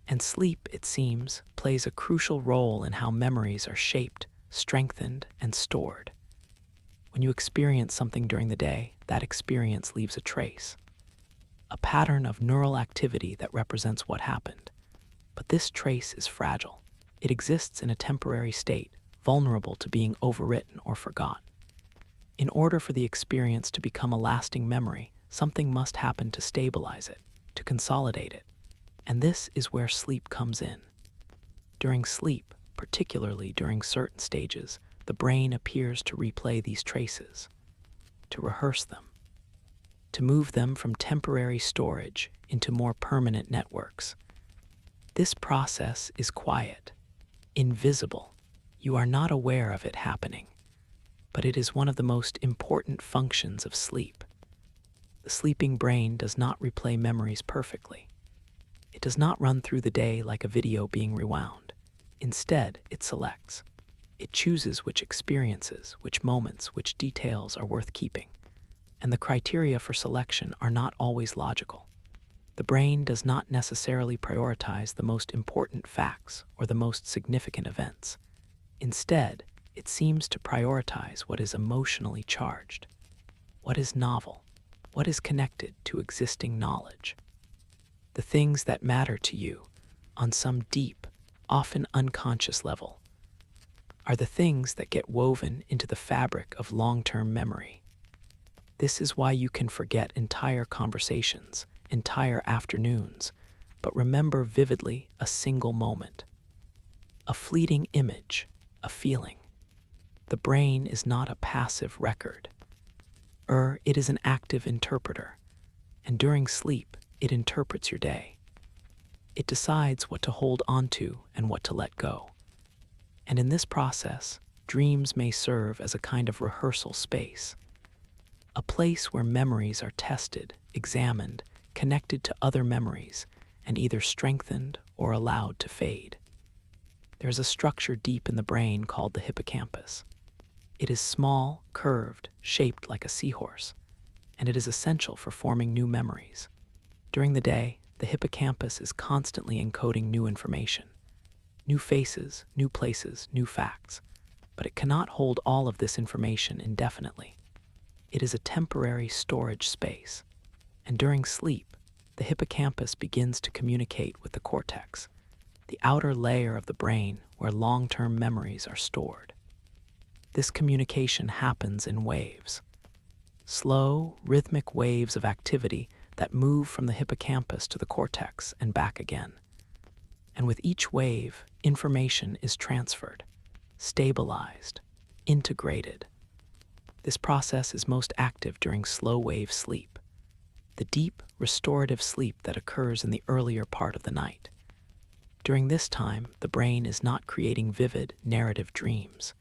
And sleep, it seems, plays a crucial role in how memories are shaped, strengthened, and stored. When you experience something during the day, that experience leaves a trace, a pattern of neural activity that represents what happened. But this trace is fragile. It exists in a temporary state, vulnerable to being overwritten or forgotten. In order for the experience to become a lasting memory, something must happen to stabilize it, to consolidate it. And this is where sleep comes in. During sleep, particularly during certain stages, the brain appears to replay these traces, to rehearse them, to move them from temporary storage into more permanent networks. This process is quiet, invisible. You are not aware of it happening, but it is one of the most important functions of sleep. The sleeping brain does not replay memories perfectly. It does not run through the day like a video being rewound. Instead, it selects. It chooses which experiences, which moments, which details are worth keeping. And the criteria for selection are not always logical. The brain does not necessarily prioritize the most important facts or the most significant events. Instead, it seems to prioritize what is emotionally charged, what is novel, what is connected to existing knowledge. The things that matter to you on some deep, often unconscious level are the things that get woven into the fabric of long-term memory. This is why you can forget entire conversations, entire afternoons, but remember vividly a single moment, a fleeting image, a feeling. The brain is not a passive record. It is an active interpreter, and during sleep, it interprets your day. It decides what to hold onto and what to let go. And in this process, dreams may serve as a kind of rehearsal space, a place where memories are tested, examined, connected to other memories, and either strengthened or allowed to fade. There's a structure deep in the brain called the hippocampus. It is small, curved, shaped like a seahorse, and it is essential for forming new memories. During the day, the hippocampus is constantly encoding new information, new faces, new places, new facts, but it cannot hold all of this information indefinitely. It is a temporary storage space, and during sleep, the hippocampus begins to communicate with the cortex, the outer layer of the brain where long-term memories are stored. This communication happens in waves, slow, rhythmic waves of activity that move from the hippocampus to the cortex and back again. And with each wave, information is transferred, stabilized, integrated. This process is most active during slow-wave sleep, the deep, restorative sleep that occurs in the earlier part of the night. During this time, the brain is not creating vivid, narrative dreams.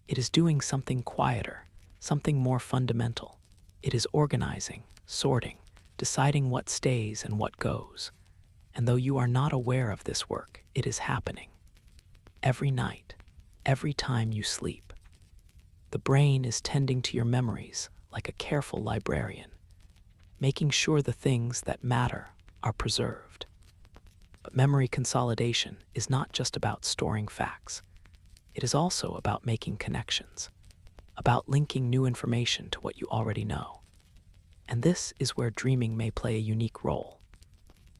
It is doing something quieter, something more fundamental. It is organizing, sorting, deciding what stays and what goes. And though you are not aware of this work, it is happening. Every night, every time you sleep, the brain is tending to your memories like a careful librarian, making sure the things that matter are preserved. But memory consolidation is not just about storing facts. It is also about making connections, about linking new information to what you already know. And this is where dreaming may play a unique role.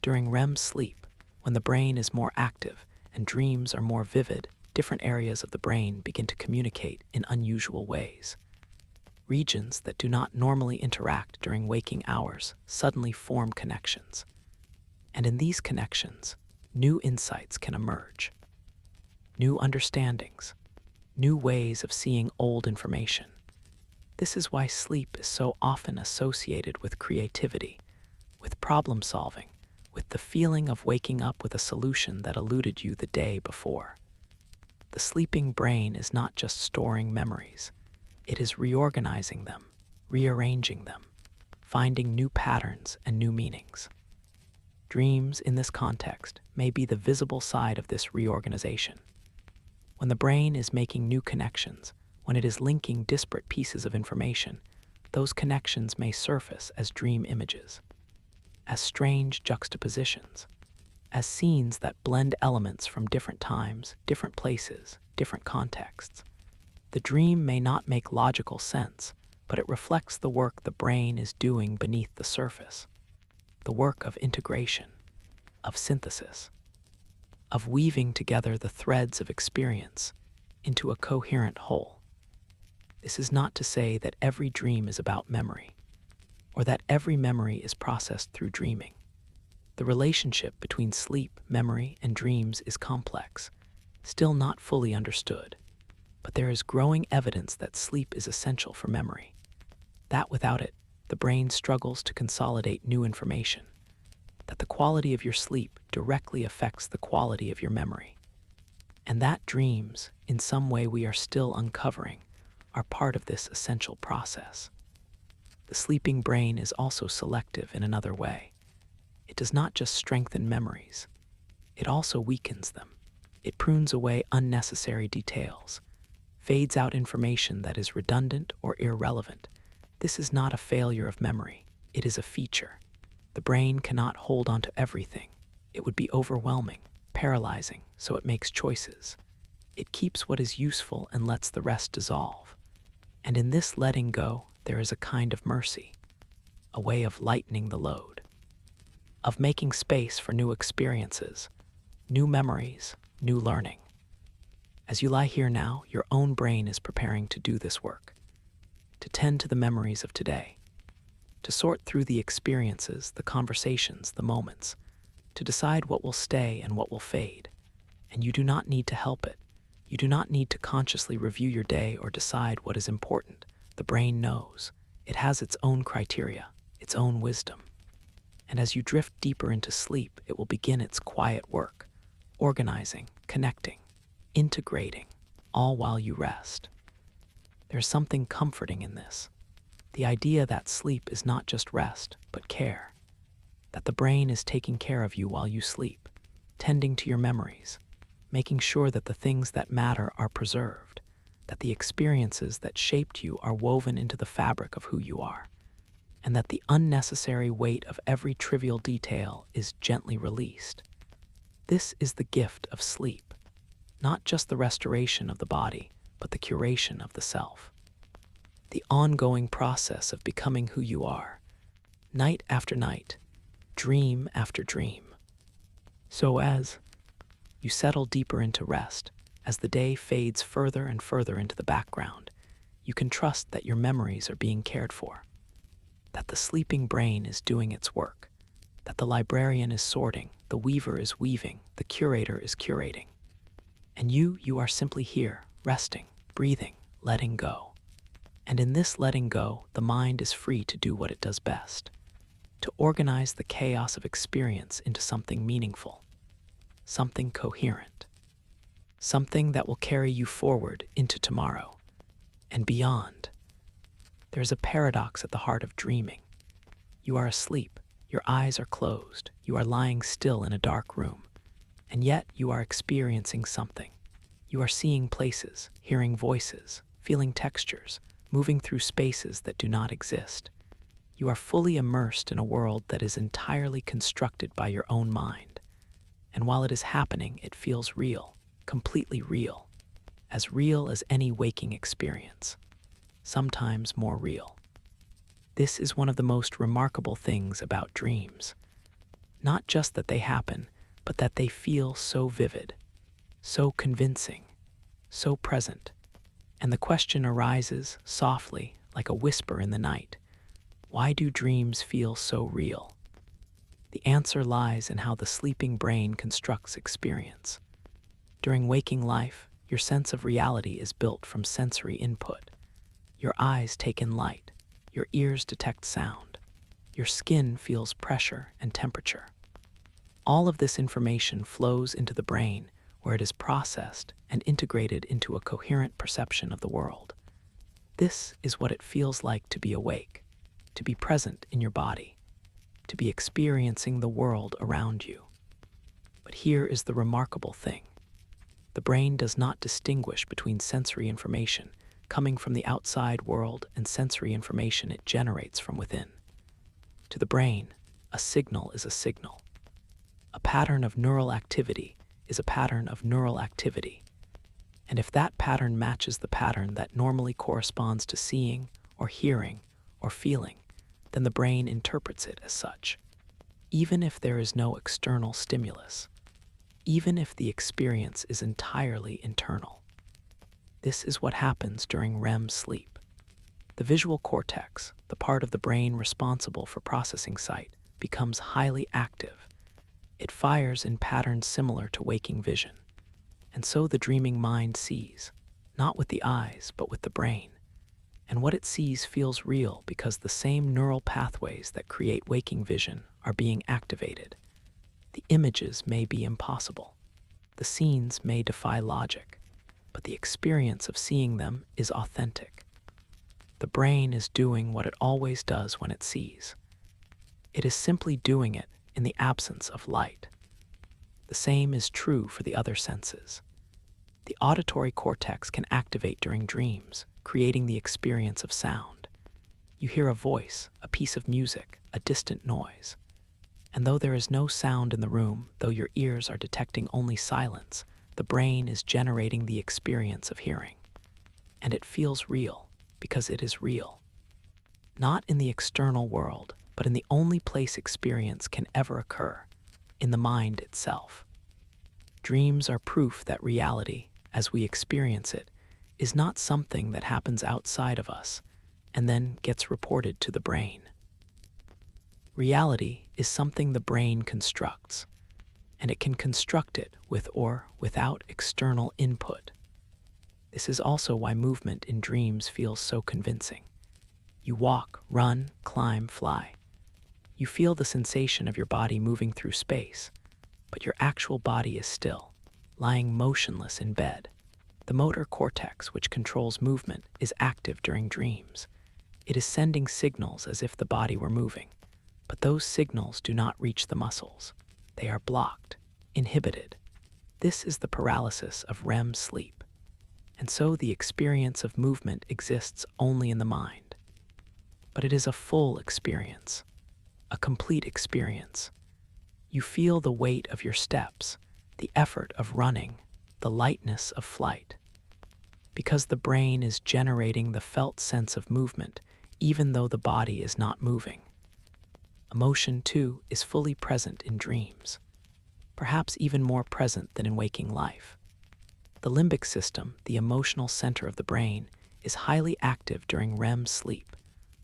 During REM sleep, when the brain is more active and dreams are more vivid, different areas of the brain begin to communicate in unusual ways. Regions that do not normally interact during waking hours suddenly form connections. And in these connections, new insights can emerge, new understandings, new ways of seeing old information. This is why sleep is so often associated with creativity, with problem solving, with the feeling of waking up with a solution that eluded you the day before. The sleeping brain is not just storing memories. It is reorganizing them, rearranging them, finding new patterns and new meanings. Dreams, in this context, may be the visible side of this reorganization. When the brain is making new connections, when it is linking disparate pieces of information, those connections may surface as dream images, as strange juxtapositions, as scenes that blend elements from different times, different places, different contexts. The dream may not make logical sense, but it reflects the work the brain is doing beneath the surface, the work of integration, of synthesis, of weaving together the threads of experience into a coherent whole. This is not to say that every dream is about memory, or that every memory is processed through dreaming. The relationship between sleep, memory, and dreams is complex, still not fully understood, but there is growing evidence that sleep is essential for memory, that without it, the brain struggles to consolidate new information, that the quality of your sleep directly affects the quality of your memory, and that dreams, in some way we are still uncovering, are part of this essential process. The sleeping brain is also selective in another way. It does not just strengthen memories, it also weakens them. It prunes away unnecessary details, fades out information that is redundant or irrelevant. This is not a failure of memory, it is a feature. The brain cannot hold on to everything. It would be overwhelming, paralyzing, so it makes choices. It keeps what is useful and lets the rest dissolve. And in this letting go, there is a kind of mercy, a way of lightening the load, of making space for new experiences, new memories, new learning. As you lie here now, your own brain is preparing to do this work, to tend to the memories of today, to sort through the experiences, the conversations, the moments, to decide what will stay and what will fade. And you do not need to help it. You do not need to consciously review your day or decide what is important. The brain knows. It has its own criteria, its own wisdom. And as you drift deeper into sleep, it will begin its quiet work, organizing, connecting, integrating, all while you rest. There's something comforting in this. The idea that sleep is not just rest, but care. That the brain is taking care of you while you sleep, tending to your memories, making sure that the things that matter are preserved, that the experiences that shaped you are woven into the fabric of who you are, and that the unnecessary weight of every trivial detail is gently released. This is the gift of sleep, not just the restoration of the body, but the curation of the self. The ongoing process of becoming who you are, night after night, dream after dream. So as you settle deeper into rest, as the day fades further and further into the background, you can trust that your memories are being cared for, that the sleeping brain is doing its work, that the librarian is sorting, the weaver is weaving, the curator is curating. And you are simply here, resting, breathing, letting go. And in this letting go, the mind is free to do what it does best, to organize the chaos of experience into something meaningful, something coherent, something that will carry you forward into tomorrow and beyond. There's a paradox at the heart of dreaming. You are asleep, your eyes are closed, you are lying still in a dark room, and yet you are experiencing something. You are seeing places, hearing voices, feeling textures, moving through spaces that do not exist. You are fully immersed in a world that is entirely constructed by your own mind. And while it is happening, it feels real, completely real as any waking experience, sometimes more real. This is one of the most remarkable things about dreams. Not just that they happen, but that they feel so vivid, so convincing, so present. And the question arises softly, like a whisper in the night. Why do dreams feel so real? The answer lies in how the sleeping brain constructs experience. During waking life, your sense of reality is built from sensory input. Your eyes take in light, your ears detect sound, your skin feels pressure and temperature. All of this information flows into the brain, where it is processed and integrated into a coherent perception of the world. This is what it feels like to be awake, to be present in your body, to be experiencing the world around you. But here is the remarkable thing. The brain does not distinguish between sensory information, coming from the outside world and sensory information it generates from within. To the brain, a signal is a signal. A pattern of neural activity is a pattern of neural activity. And if that pattern matches the pattern that normally corresponds to seeing or hearing or feeling, then the brain interprets it as such, even if there is no external stimulus, even if the experience is entirely internal. This is what happens during REM sleep. The visual cortex, the part of the brain responsible for processing sight, becomes highly active. It fires in patterns similar to waking vision. And so the dreaming mind sees, not with the eyes, but with the brain. And what it sees feels real because the same neural pathways that create waking vision are being activated. The images may be impossible. The scenes may defy logic, but the experience of seeing them is authentic. The brain is doing what it always does when it sees. It is simply doing it in the absence of light. The same is true for the other senses. The auditory cortex can activate during dreams, creating the experience of sound. You hear a voice, a piece of music, a distant noise. And though there is no sound in the room, though your ears are detecting only silence, the brain is generating the experience of hearing. And it feels real because it is real. Not in the external world, but in the only place experience can ever occur, in the mind itself. Dreams are proof that reality, as we experience it, is not something that happens outside of us and then gets reported to the brain. Reality is something the brain constructs, and it can construct it with or without external input. This is also why movement in dreams feels so convincing. You walk, run, climb, fly. You feel the sensation of your body moving through space, but your actual body is still, lying motionless in bed. The motor cortex, which controls movement, is active during dreams. It is sending signals as if the body were moving, but those signals do not reach the muscles. They are blocked, inhibited. This is the paralysis of REM sleep. And so the experience of movement exists only in the mind. But it is a full experience, a complete experience. You feel the weight of your steps, the effort of running, the lightness of flight. Because the brain is generating the felt sense of movement, even though the body is not moving. Emotion, too, is fully present in dreams, perhaps even more present than in waking life. The limbic system, the emotional center of the brain, is highly active during REM sleep,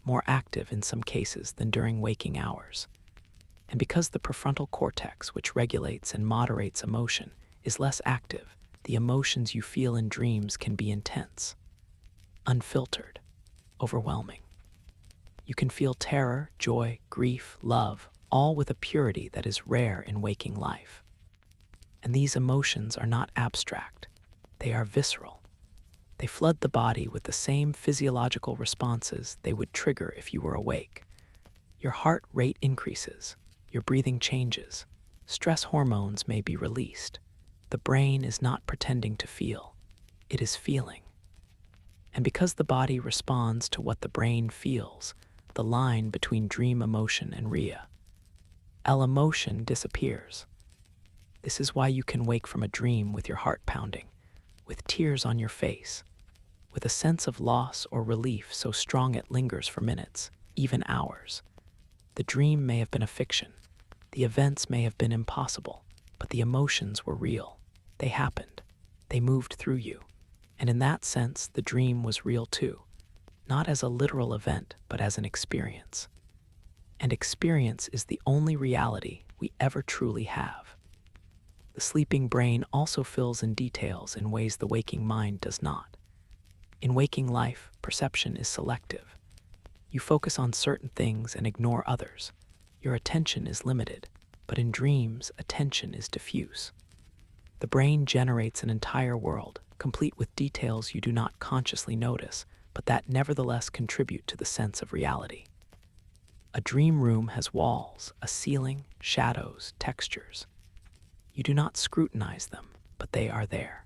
more active in some cases than during waking hours. And because the prefrontal cortex, which regulates and moderates emotion, is less active, the emotions you feel in dreams can be intense, unfiltered, overwhelming. You can feel terror, joy, grief, love, all with a purity that is rare in waking life. And these emotions are not abstract. They are visceral. They flood the body with the same physiological responses they would trigger if you were awake. Your heart rate increases. Your breathing changes. Stress hormones may be released. The brain is not pretending to feel. It is feeling. And because the body responds to what the brain feels, the line between dream emotion and emotion disappears. This is why you can wake from a dream with your heart pounding, with tears on your face, with a sense of loss or relief so strong it lingers for minutes, even hours. The dream may have been a fiction. The events may have been impossible, but the emotions were real. They happened. They moved through you. And in that sense, the dream was real too, not as a literal event, but as an experience. And experience is the only reality we ever truly have. The sleeping brain also fills in details in ways the waking mind does not. In waking life, perception is selective. You focus on certain things and ignore others. Your attention is limited, but in dreams, attention is diffuse. The brain generates an entire world, complete with details you do not consciously notice, but that nevertheless contribute to the sense of reality. A dream room has walls, a ceiling, shadows, textures. You do not scrutinize them, but they are there.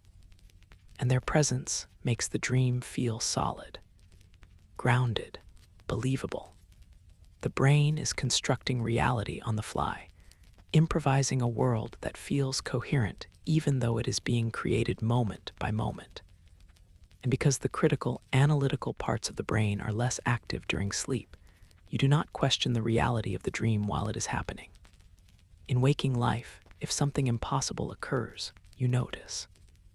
and their presence makes the dream feel solid, grounded, believable. The brain is constructing reality on the fly, improvising a world that feels coherent even though it is being created moment by moment. And because the critical, analytical parts of the brain are less active during sleep, you do not question the reality of the dream while it is happening. In waking life, if something impossible occurs, you notice,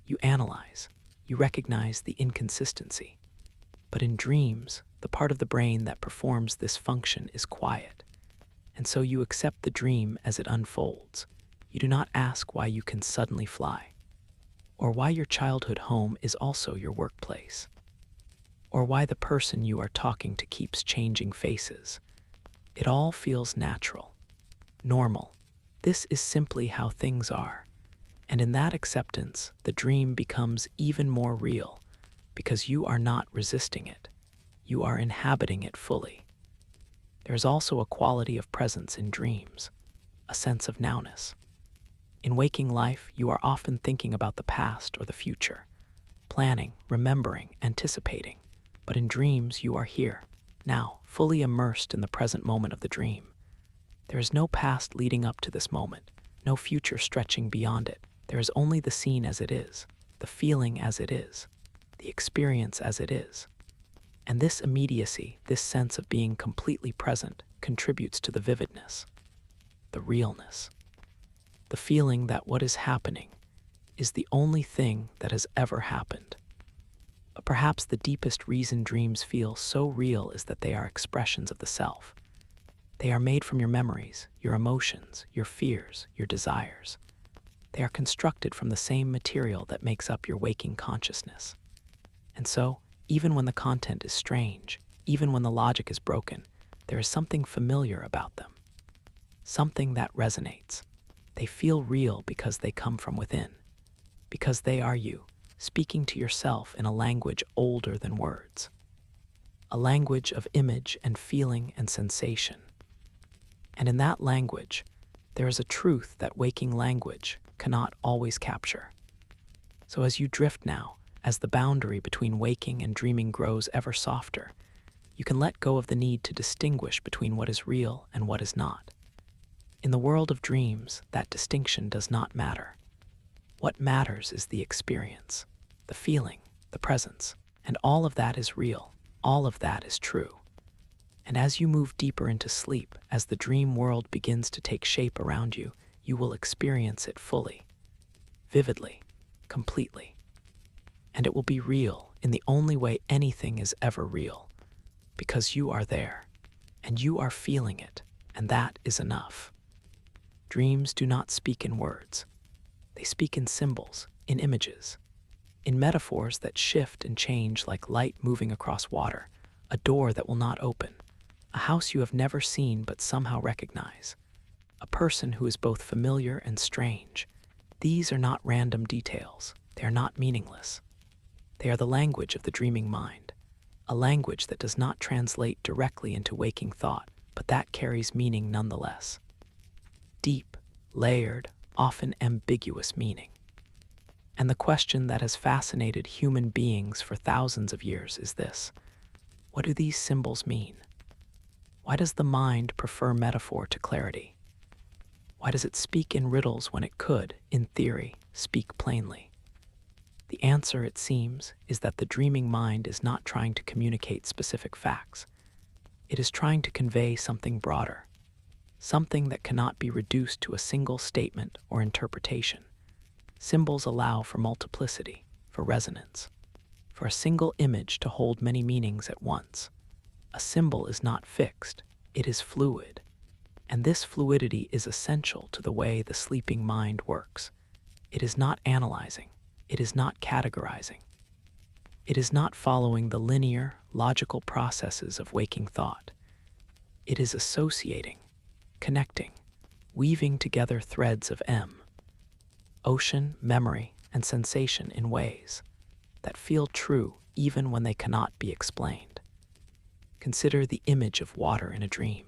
you analyze, you recognize the inconsistency. But in dreams, the part of the brain that performs this function is quiet. And so you accept the dream as it unfolds. You do not ask why you can suddenly fly, or why your childhood home is also your workplace, or why the person you are talking to keeps changing faces. It all feels natural, normal. This is simply how things are. And in that acceptance, the dream becomes even more real because you are not resisting it. You are inhabiting it fully. There is also a quality of presence in dreams, a sense of nowness. In waking life, you are often thinking about the past or the future, planning, remembering, anticipating. But in dreams, you are here, now, fully immersed in the present moment of the dream. There is no past leading up to this moment, no future stretching beyond it. There is only the scene as it is, the feeling as it is, the experience as it is. And this immediacy, this sense of being completely present, contributes to the vividness, the realness, the feeling that what is happening is the only thing that has ever happened. But perhaps the deepest reason dreams feel so real is that they are expressions of the self. They are made from your memories, your emotions, your fears, your desires. They are constructed from the same material that makes up your waking consciousness. And so, even when the content is strange, even when the logic is broken, there is something familiar about them, something that resonates. They feel real because they come from within, because they are you, speaking to yourself in a language older than words, a language of image and feeling and sensation. And in that language, there is a truth that waking language cannot always capture. So as you drift now, as the boundary between waking and dreaming grows ever softer, you can let go of the need to distinguish between what is real and what is not. In the world of dreams, that distinction does not matter. What matters is the experience, the feeling, the presence, and all of that is real, all of that is true. And as you move deeper into sleep, as the dream world begins to take shape around you, you will experience it fully, vividly, completely. And it will be real in the only way anything is ever real, because you are there, and you are feeling it, and that is enough. Dreams do not speak in words. They speak in symbols, in images, in metaphors that shift and change like light moving across water, a door that will not open, a house you have never seen but somehow recognize, a person who is both familiar and strange. These are not random details. They are not meaningless. They are the language of the dreaming mind, a language that does not translate directly into waking thought, but that carries meaning nonetheless. Deep, layered, often ambiguous meaning. And the question that has fascinated human beings for thousands of years is this: what do these symbols mean? Why does the mind prefer metaphor to clarity? Why does it speak in riddles when it could, in theory, speak plainly? The answer, it seems, is that the dreaming mind is not trying to communicate specific facts. It is trying to convey something broader, something that cannot be reduced to a single statement or interpretation. Symbols allow for multiplicity, for resonance, for a single image to hold many meanings at once. A symbol is not fixed, it is fluid. And this fluidity is essential to the way the sleeping mind works. It is not analyzing, it is not categorizing. It is not following the linear, logical processes of waking thought. It is associating, connecting, weaving together threads of ocean, memory, and sensation in ways that feel true even when they cannot be explained. Consider the image of water in a dream.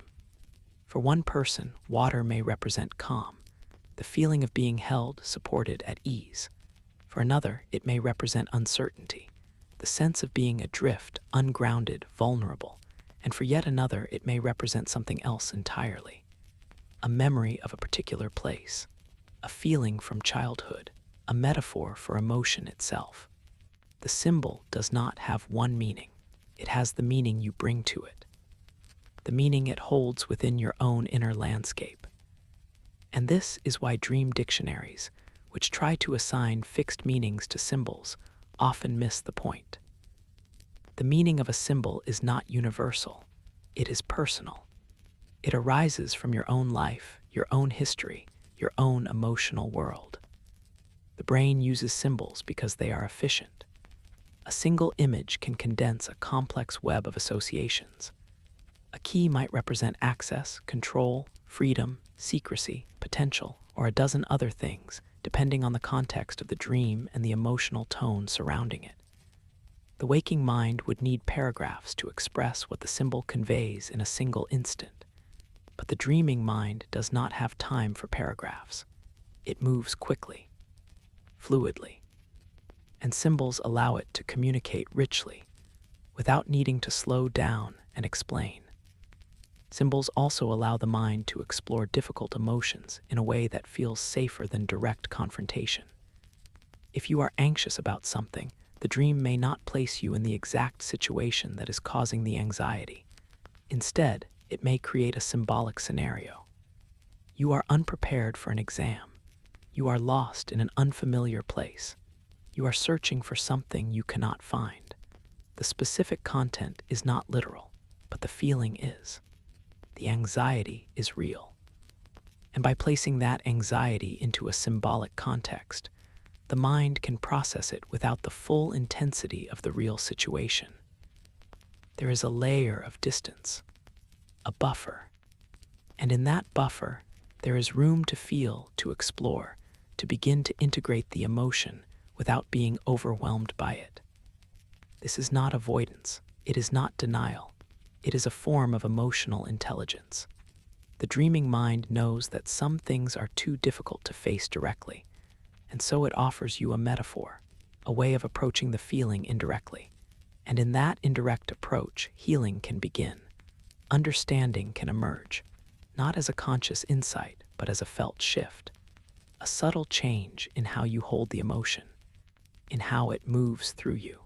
For one person, water may represent calm, the feeling of being held, supported, at ease. For another, it may represent uncertainty, the sense of being adrift, ungrounded, vulnerable. And for yet another, it may represent something else entirely. A memory of a particular place, a feeling from childhood, a metaphor for emotion itself. The symbol does not have one meaning. It has the meaning you bring to it, the meaning it holds within your own inner landscape. And this is why dream dictionaries, which try to assign fixed meanings to symbols, often miss the point. The meaning of a symbol is not universal. It is personal. It arises from your own life, your own history, your own emotional world. The brain uses symbols because they are efficient. A single image can condense a complex web of associations. A key might represent access, control, freedom, secrecy, potential, or a dozen other things, depending on the context of the dream and the emotional tone surrounding it. The waking mind would need paragraphs to express what the symbol conveys in a single instant. But the dreaming mind does not have time for paragraphs. It moves quickly, fluidly, and symbols allow it to communicate richly, without needing to slow down and explain. Symbols also allow the mind to explore difficult emotions in a way that feels safer than direct confrontation. If you are anxious about something, the dream may not place you in the exact situation that is causing the anxiety. Instead, it may create a symbolic scenario. You are unprepared for an exam. You are lost in an unfamiliar place. You are searching for something you cannot find. The specific content is not literal, but the feeling is. The anxiety is real. And by placing that anxiety into a symbolic context, the mind can process it without the full intensity of the real situation. There is a layer of distance, a buffer. And in that buffer, there is room to feel, to explore, to begin to integrate the emotion without being overwhelmed by it. This is not avoidance. It is not denial. It is a form of emotional intelligence. The dreaming mind knows that some things are too difficult to face directly, and so it offers you a metaphor, a way of approaching the feeling indirectly. And in that indirect approach, healing can begin. Understanding can emerge, not as a conscious insight, but as a felt shift, a subtle change in how you hold the emotion, in how it moves through you.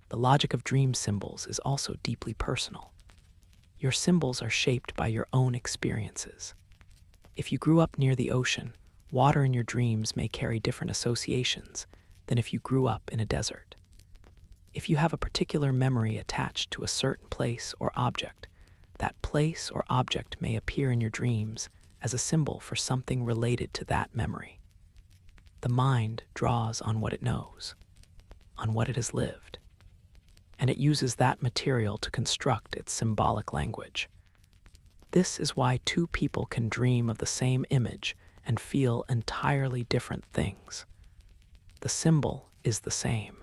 The logic of dream symbols is also deeply personal. Your symbols are shaped by your own experiences. If you grew up near the ocean, water in your dreams may carry different associations than if you grew up in a desert. If you have a particular memory attached to a certain place or object, that place or object may appear in your dreams as a symbol for something related to that memory. The mind draws on what it knows, on what it has lived, and it uses that material to construct its symbolic language. This is why two people can dream of the same image and feel entirely different things. The symbol is the same.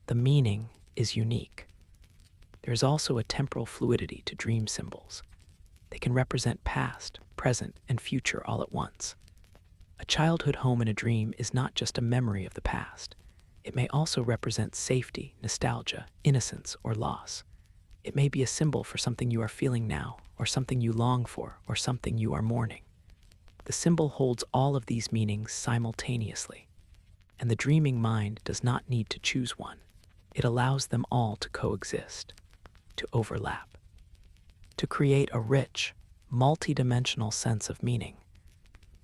The meaning is unique. There is also a temporal fluidity to dream symbols. They can represent past, present, and future all at once. A childhood home in a dream is not just a memory of the past. It may also represent safety, nostalgia, innocence, or loss. It may be a symbol for something you are feeling now, or something you long for, or something you are mourning. The symbol holds all of these meanings simultaneously, and the dreaming mind does not need to choose one. It allows them all to coexist, to overlap, to create a rich, multidimensional sense of meaning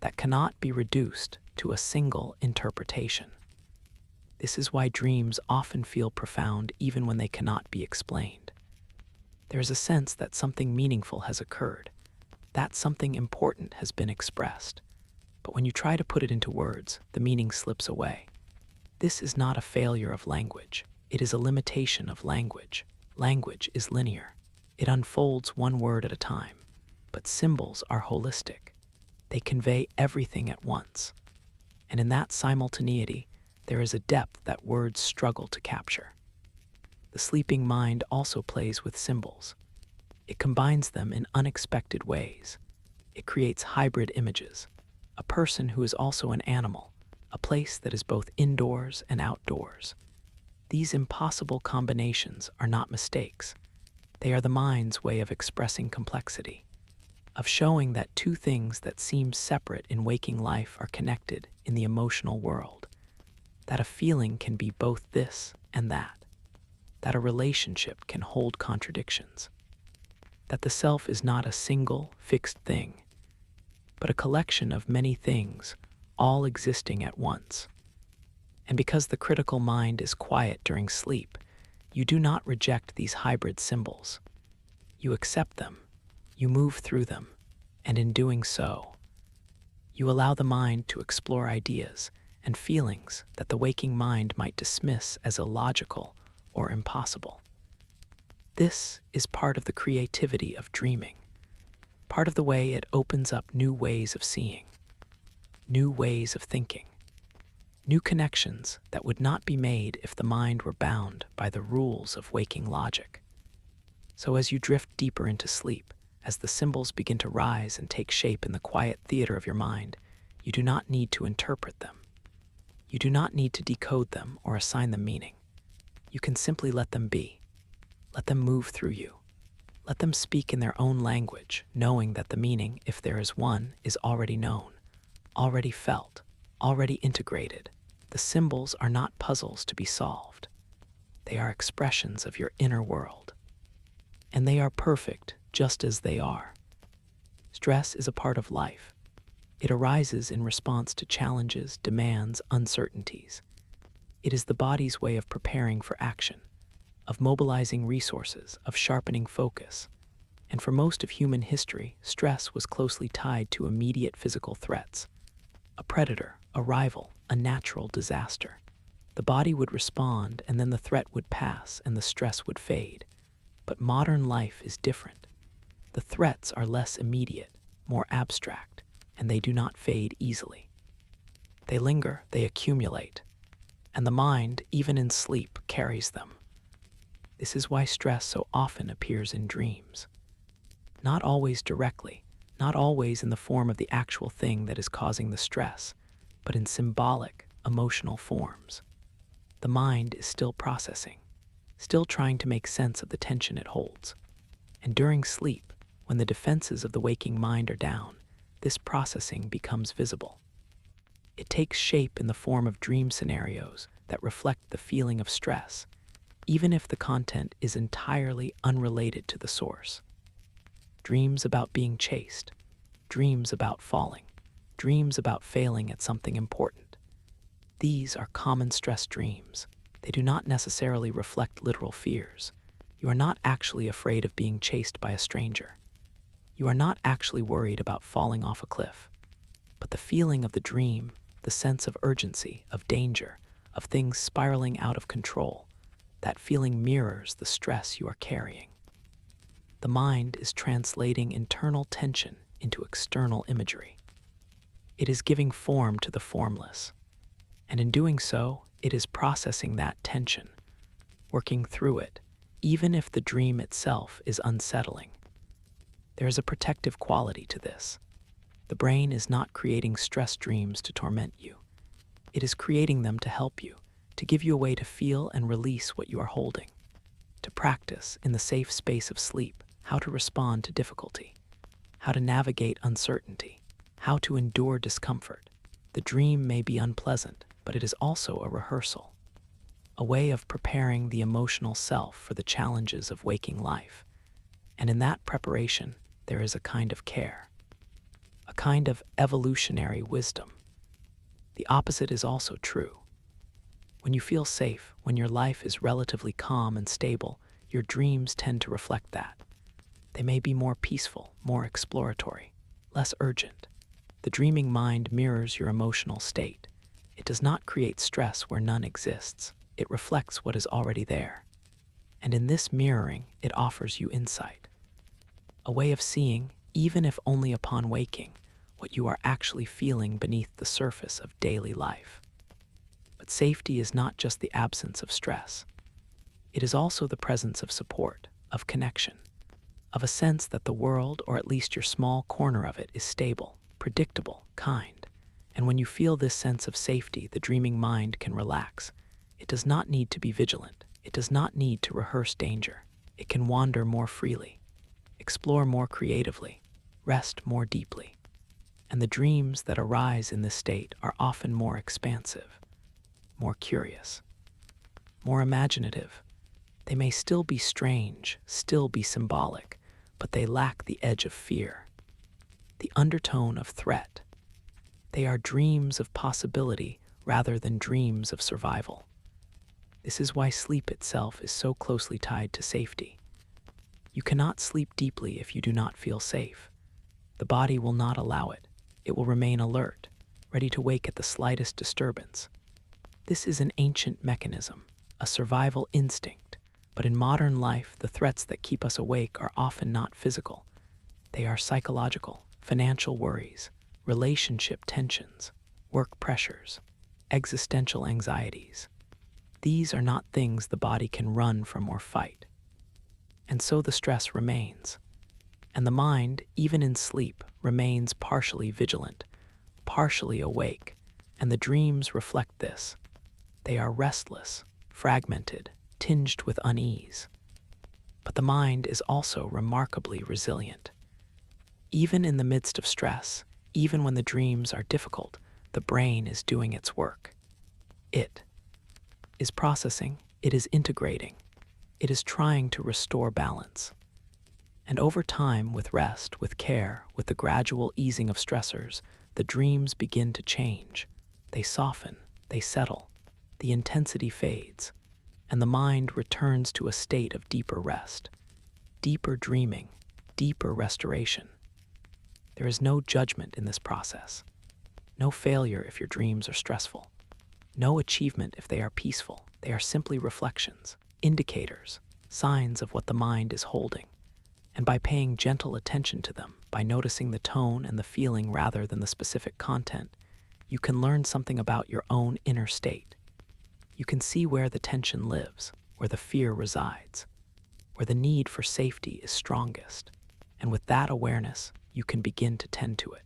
that cannot be reduced to a single interpretation. This is why dreams often feel profound even when they cannot be explained. There is a sense that something meaningful has occurred, that something important has been expressed. But when you try to put it into words, the meaning slips away. This is not a failure of language. It is a limitation of language. Language is linear. It unfolds one word at a time. But symbols are holistic. They convey everything at once. And in that simultaneity, there is a depth that words struggle to capture. The sleeping mind also plays with symbols. It combines them in unexpected ways. It creates hybrid images. A person who is also an animal, a place that is both indoors and outdoors. These impossible combinations are not mistakes. They are the mind's way of expressing complexity, of showing that two things that seem separate in waking life are connected in the emotional world, that a feeling can be both this and that a relationship can hold contradictions, that the self is not a single, fixed thing, but a collection of many things, all existing at once. And because the critical mind is quiet during sleep, you do not reject these hybrid symbols. You accept them, you move through them, and in doing so, you allow the mind to explore ideas and feelings that the waking mind might dismiss as illogical or impossible. This is part of the creativity of dreaming, part of the way it opens up new ways of seeing, new ways of thinking, new connections that would not be made if the mind were bound by the rules of waking logic. So as you drift deeper into sleep, as the symbols begin to rise and take shape in the quiet theater of your mind, you do not need to interpret them. You do not need to decode them or assign them meaning. You can simply let them be. Let them move through you. Let them speak in their own language, knowing that the meaning, if there is one, is already known, already felt, already integrated. The symbols are not puzzles to be solved. They are expressions of your inner world. And they are perfect just as they are. Stress is a part of life. It arises in response to challenges, demands, uncertainties. It is the body's way of preparing for action, of mobilizing resources, of sharpening focus. And for most of human history, stress was closely tied to immediate physical threats. A predator, a rival, a natural disaster. The body would respond, and then the threat would pass and the stress would fade. But modern life is different. The threats are less immediate, more abstract, and they do not fade easily. They linger, they accumulate, and the mind, even in sleep, carries them. This is why stress so often appears in dreams. Not always directly, not always in the form of the actual thing that is causing the stress, but in symbolic, emotional forms. The mind is still processing, still trying to make sense of the tension it holds. And during sleep, when the defenses of the waking mind are down, this processing becomes visible. It takes shape in the form of dream scenarios that reflect the feeling of stress, even if the content is entirely unrelated to the source. Dreams about being chased, dreams about falling, dreams about failing at something important. These are common stress dreams. They do not necessarily reflect literal fears. You are not actually afraid of being chased by a stranger. You are not actually worried about falling off a cliff. But the feeling of the dream, the sense of urgency, of danger, of things spiraling out of control, that feeling mirrors the stress you are carrying. The mind is translating internal tension into external imagery. It is giving form to the formless. And in doing so, it is processing that tension, working through it, even if the dream itself is unsettling. There is a protective quality to this. The brain is not creating stress dreams to torment you. It is creating them to help you, to give you a way to feel and release what you are holding, to practice in the safe space of sleep how to respond to difficulty, how to navigate uncertainty, how to endure discomfort. The dream may be unpleasant, but it is also a rehearsal, a way of preparing the emotional self for the challenges of waking life. And in that preparation, there is a kind of care, a kind of evolutionary wisdom. The opposite is also true. When you feel safe, when your life is relatively calm and stable, your dreams tend to reflect that. They may be more peaceful, more exploratory, less urgent. The dreaming mind mirrors your emotional state. It does not create stress where none exists. It reflects what is already there. And in this mirroring, it offers you insight, a way of seeing, even if only upon waking, what you are actually feeling beneath the surface of daily life. But safety is not just the absence of stress. It is also the presence of support, of connection, of a sense that the world, or at least your small corner of it, is stable, predictable, kind. And when you feel this sense of safety, the dreaming mind can relax. It does not need to be vigilant. It does not need to rehearse danger. It can wander more freely, explore more creatively, rest more deeply. And the dreams that arise in this state are often more expansive, more curious, more imaginative. They may still be strange, still be symbolic, but they lack the edge of fear, the undertone of threat. They are dreams of possibility rather than dreams of survival. This is why sleep itself is so closely tied to safety. You cannot sleep deeply if you do not feel safe. The body will not allow it. It will remain alert, ready to wake at the slightest disturbance. This is an ancient mechanism, a survival instinct. But in modern life, the threats that keep us awake are often not physical. They are psychological, financial worries, relationship tensions, work pressures, existential anxieties. These are not things the body can run from or fight. And so the stress remains. And the mind, even in sleep, remains partially vigilant, partially awake. And the dreams reflect this. They are restless, fragmented, tinged with unease. But the mind is also remarkably resilient. Even in the midst of stress, even when the dreams are difficult, the brain is doing its work. It is processing, it is integrating, it is trying to restore balance. And over time, with rest, with care, with the gradual easing of stressors, the dreams begin to change. They soften, they settle, the intensity fades, and the mind returns to a state of deeper rest, deeper dreaming, deeper restoration. There is no judgment in this process, no failure if your dreams are stressful, no achievement if they are peaceful. They are simply reflections, indicators, signs of what the mind is holding. And by paying gentle attention to them, by noticing the tone and the feeling rather than the specific content, you can learn something about your own inner state. You can see where the tension lives, where the fear resides, where the need for safety is strongest. And with that awareness, you can begin to tend to it,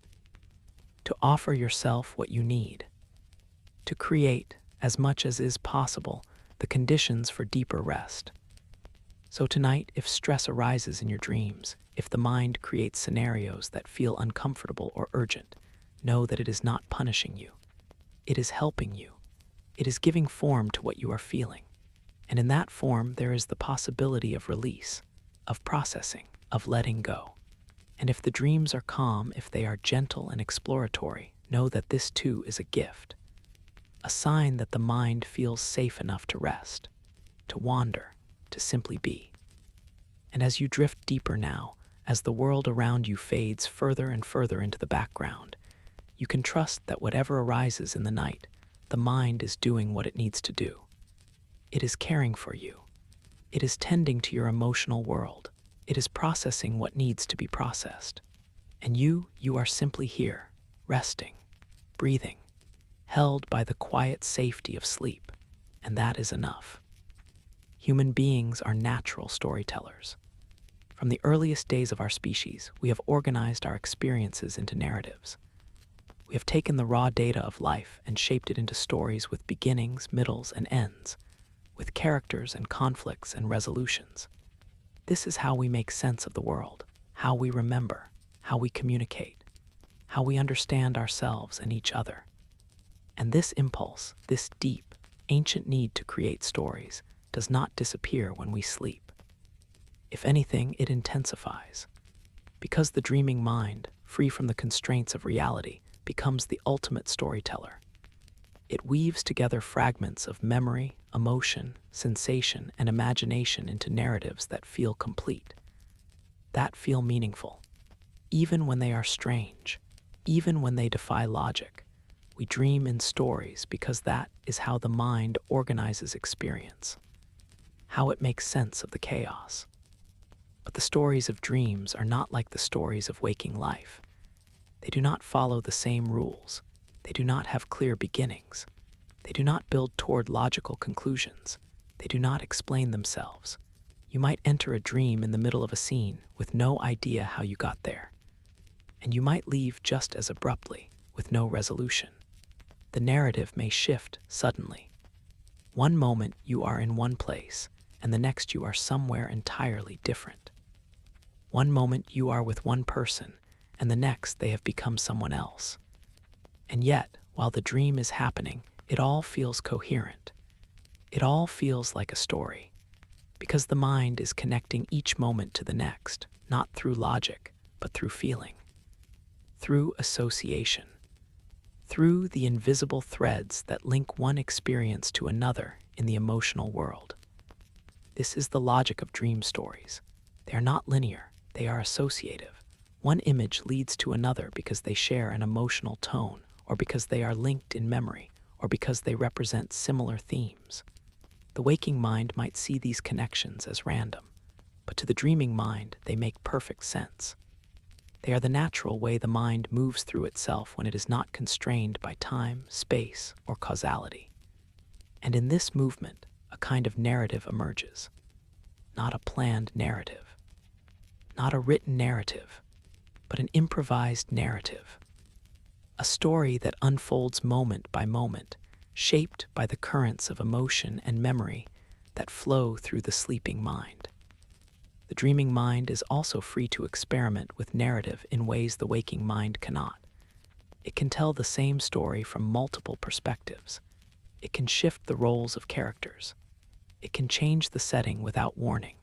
to offer yourself what you need, to create, as much as is possible, the conditions for deeper rest. So tonight, if stress arises in your dreams, if the mind creates scenarios that feel uncomfortable or urgent, know that it is not punishing you. It is helping you. It is giving form to what you are feeling. And in that form, there is the possibility of release, of processing, of letting go. And if the dreams are calm, if they are gentle and exploratory, know that this too is a gift, a sign that the mind feels safe enough to rest, to wander, to simply be. And as you drift deeper now, as the world around you fades further and further into the background, you can trust that whatever arises in the night, the mind is doing what it needs to do. It is caring for you. It is tending to your emotional world. It is processing what needs to be processed. And you are simply here, resting, breathing, held by the quiet safety of sleep. And that is enough. Human beings are natural storytellers. From the earliest days of our species, we have organized our experiences into narratives. We have taken the raw data of life and shaped it into stories with beginnings, middles, and ends, with characters and conflicts and resolutions. This is how we make sense of the world, how we remember, how we communicate, how we understand ourselves and each other. And this impulse, this deep, ancient need to create stories, does not disappear when we sleep. If anything, it intensifies, because the dreaming mind, free from the constraints of reality, becomes the ultimate storyteller. It weaves together fragments of memory, emotion, sensation, and imagination into narratives that feel complete, that feel meaningful. Even when they are strange, even when they defy logic, we dream in stories because that is how the mind organizes experience, how it makes sense of the chaos. But the stories of dreams are not like the stories of waking life. They do not follow the same rules. They do not have clear beginnings. They do not build toward logical conclusions. They do not explain themselves. You might enter a dream in the middle of a scene with no idea how you got there. And you might leave just as abruptly, with no resolution. the narrative may shift suddenly. One moment you are in one place, and the next you are somewhere entirely different. One moment you are with one person, and the next they have become someone else. And yet, while the dream is happening, it all feels coherent. It all feels like a story, because the mind is connecting each moment to the next, not through logic, but through feeling, through association, through the invisible threads that link one experience to another in the emotional world. This is the logic of dream stories. They are not linear, they are associative. One image leads to another because they share an emotional tone, or because they are linked in memory, or because they represent similar themes. The waking mind might see these connections as random, but to the dreaming mind, they make perfect sense. They are the natural way the mind moves through itself when it is not constrained by time, space, or causality. And in this movement, a kind of narrative emerges. Not a planned narrative, not a written narrative, but an improvised narrative. A story that unfolds moment by moment, shaped by the currents of emotion and memory that flow through the sleeping mind. The dreaming mind is also free to experiment with narrative in ways the waking mind cannot. It can tell the same story from multiple perspectives. It can shift the roles of characters. It can change the setting without warning.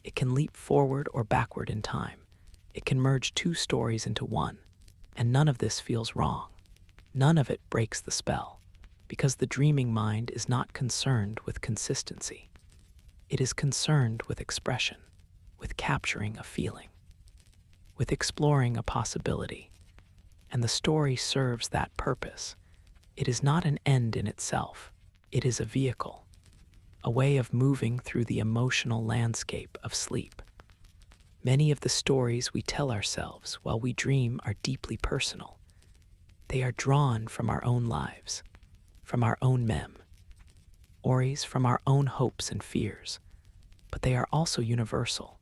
It can leap forward or backward in time. It can merge two stories into one, and none of this feels wrong. None of it breaks the spell, because the dreaming mind is not concerned with consistency. It is concerned with expression, with capturing a feeling, with exploring a possibility, and the story serves that purpose. It is not an end in itself. It is a vehicle, a way of moving through the emotional landscape of sleep. Many of the stories we tell ourselves while we dream are deeply personal. They are drawn from our own lives, from our own memories, from our own hopes and fears, but they are also universal,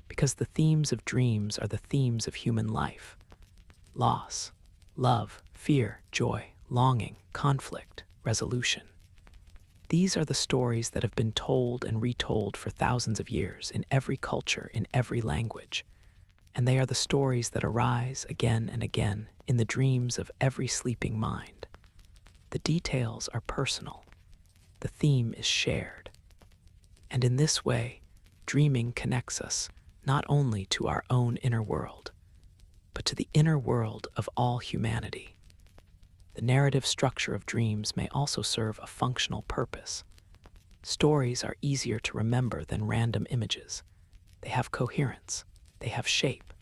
because the themes of dreams are the themes of human life: loss, love, fear, joy, longing, conflict, resolution. These are the stories that have been told and retold for thousands of years in every culture, in every language. And they are the stories that arise again and again in the dreams of every sleeping mind. The details are personal. The theme is shared. And in this way, dreaming connects us not only to our own inner world, but to the inner world of all humanity. The narrative structure of dreams may also serve a functional purpose. Stories are easier to remember than random images. They have coherence, they have shape,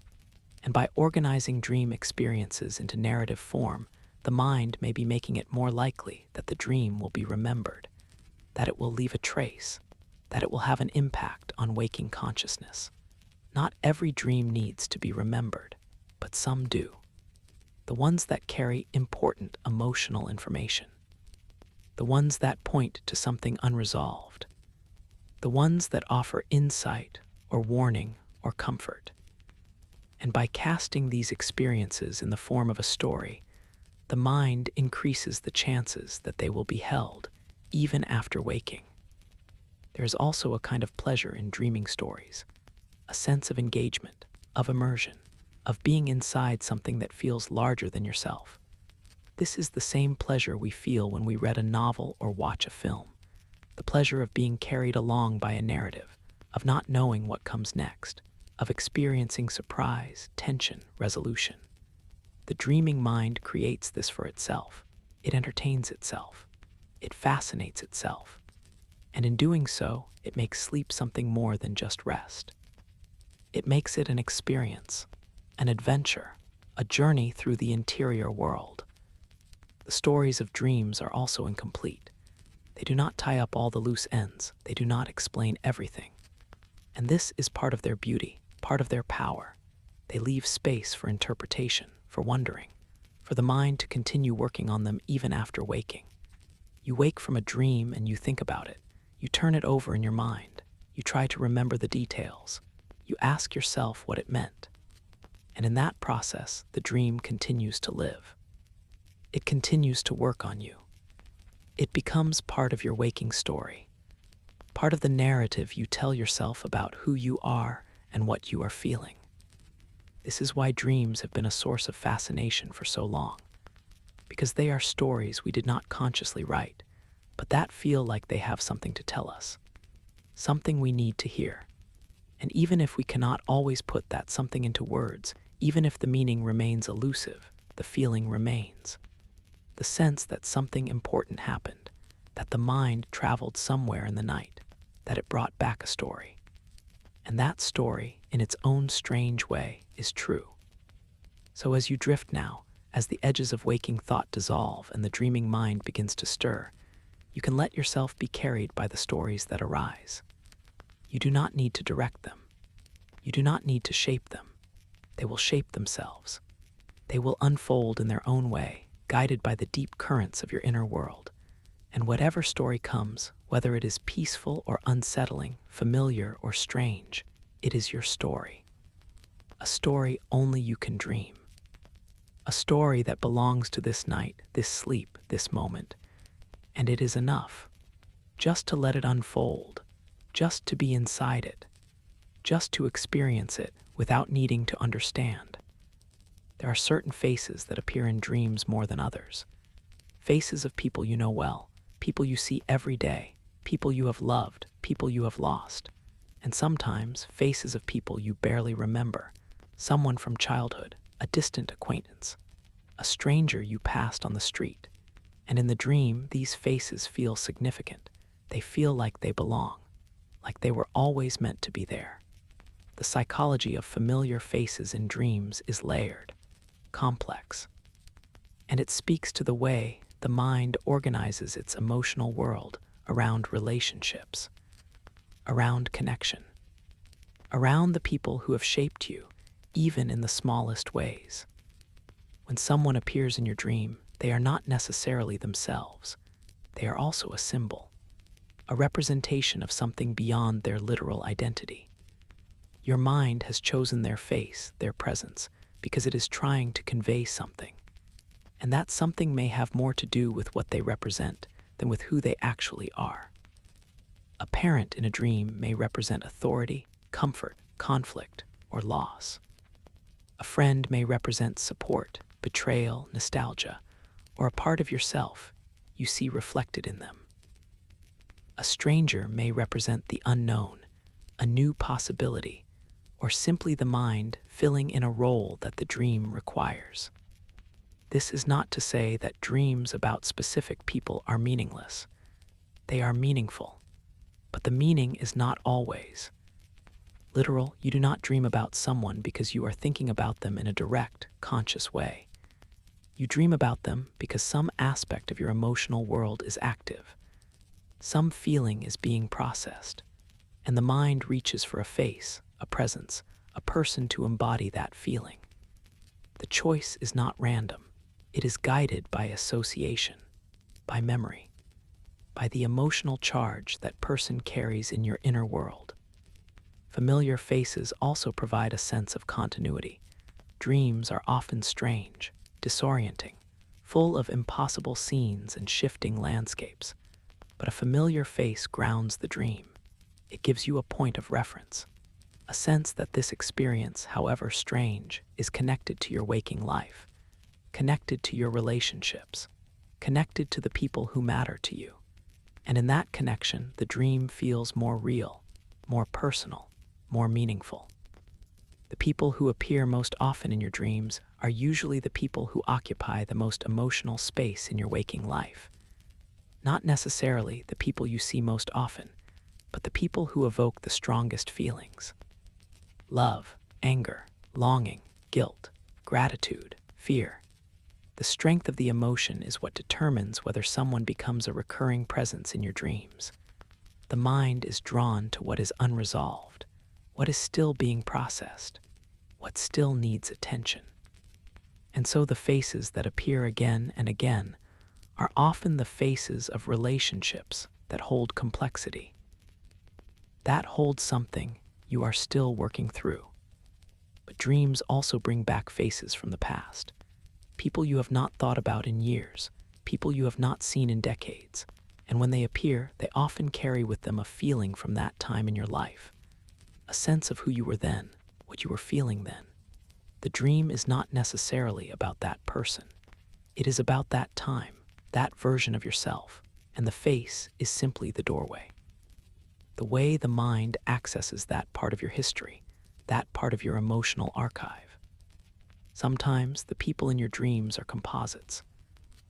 and by organizing dream experiences into narrative form, the mind may be making it more likely that the dream will be remembered, that it will leave a trace, that it will have an impact on waking consciousness. Not every dream needs to be remembered, but some do. The ones that carry important emotional information. The ones that point to something unresolved. The ones that offer insight or warning or comfort. And by casting these experiences in the form of a story, the mind increases the chances that they will be held even after waking. There is also a kind of pleasure in dreaming stories, a sense of engagement, of immersion, of being inside something that feels larger than yourself. This is the same pleasure we feel when we read a novel or watch a film, the pleasure of being carried along by a narrative, of not knowing what comes next, of experiencing surprise, tension, resolution. The dreaming mind creates this for itself. It entertains itself. It fascinates itself. And in doing so, it makes sleep something more than just rest. It makes it an experience, an adventure, a journey through the interior world. The stories of dreams are also incomplete. They do not tie up all the loose ends. They do not explain everything. And this is part of their beauty, part of their power. They leave space for interpretation, for wondering, for the mind to continue working on them even after waking. You wake from a dream and you think about it. You turn it over in your mind. You try to remember the details. You ask yourself what it meant. And in that process, the dream continues to live. it continues to work on you. It becomes part of your waking story, part of the narrative you tell yourself about who you are and what you are feeling. This is why dreams have been a source of fascination for so long, because they are stories we did not consciously write, but that feel like they have something to tell us, something we need to hear. And even if we cannot always put that something into words, even if the meaning remains elusive, the feeling remains. The sense that something important happened, that the mind traveled somewhere in the night, that it brought back a story. And that story, in its own strange way, is true. So as you drift now, as the edges of waking thought dissolve and the dreaming mind begins to stir, you can let yourself be carried by the stories that arise. You do not need to direct them. You do not need to shape them. They will shape themselves. They will unfold in their own way, guided by the deep currents of your inner world. And whatever story comes, whether it is peaceful or unsettling, familiar or strange, it is your story. A story only you can dream. A story that belongs to this night, this sleep, this moment. And it is enough, just to let it unfold, just to be inside it, just to experience it without needing to understand. There are certain faces that appear in dreams more than others. Faces of people you know well, people you see every day, people you have loved, people you have lost. And sometimes faces of people you barely remember, someone from childhood, a distant acquaintance, a stranger you passed on the street. And in the dream, these faces feel significant. They feel like they belong, like they were always meant to be there. The psychology of familiar faces in dreams is layered, complex, and it speaks to the way the mind organizes its emotional world around relationships, around connection, around the people who have shaped you, even in the smallest ways. When someone appears in your dream, they are not necessarily themselves. They are also a symbol, a representation of something beyond their literal identity. Your mind has chosen their face, their presence, because it is trying to convey something. And that something may have more to do with what they represent than with who they actually are. A parent in a dream may represent authority, comfort, conflict, or loss. A friend may represent support, betrayal, nostalgia, or a part of yourself you see reflected in them. A stranger may represent the unknown, a new possibility, or simply the mind filling in a role that the dream requires. This is not to say that dreams about specific people are meaningless. They are meaningful, but the meaning is not always literal. You do not dream about someone because you are thinking about them in a direct, conscious way. You dream about them because some aspect of your emotional world is active. Some feeling is being processed, and the mind reaches for a face, a presence, a person to embody that feeling. The choice is not random. It is guided by association, by memory, by the emotional charge that person carries in your inner world. Familiar faces also provide a sense of continuity. Dreams are often strange, disorienting, full of impossible scenes and shifting landscapes. But a familiar face grounds the dream. It gives you a point of reference, a sense that this experience, however strange, is connected to your waking life, connected to your relationships, connected to the people who matter to you. And in that connection, the dream feels more real, more personal, more meaningful. The people who appear most often in your dreams are usually the people who occupy the most emotional space in your waking life. Not necessarily the people you see most often, but the people who evoke the strongest feelings. Love, anger, longing, guilt, gratitude, fear. The strength of the emotion is what determines whether someone becomes a recurring presence in your dreams. The mind is drawn to what is unresolved, what is still being processed, what still needs attention. And so the faces that appear again and again are often the faces of relationships that hold complexity, that hold something you are still working through. But dreams also bring back faces from the past, people you have not thought about in years, people you have not seen in decades. And when they appear, they often carry with them a feeling from that time in your life, a sense of who you were then, what you were feeling then. The dream is not necessarily about that person. It is about that time, that version of yourself, and the face is simply the doorway. The way the mind accesses that part of your history, that part of your emotional archive. Sometimes the people in your dreams are composites.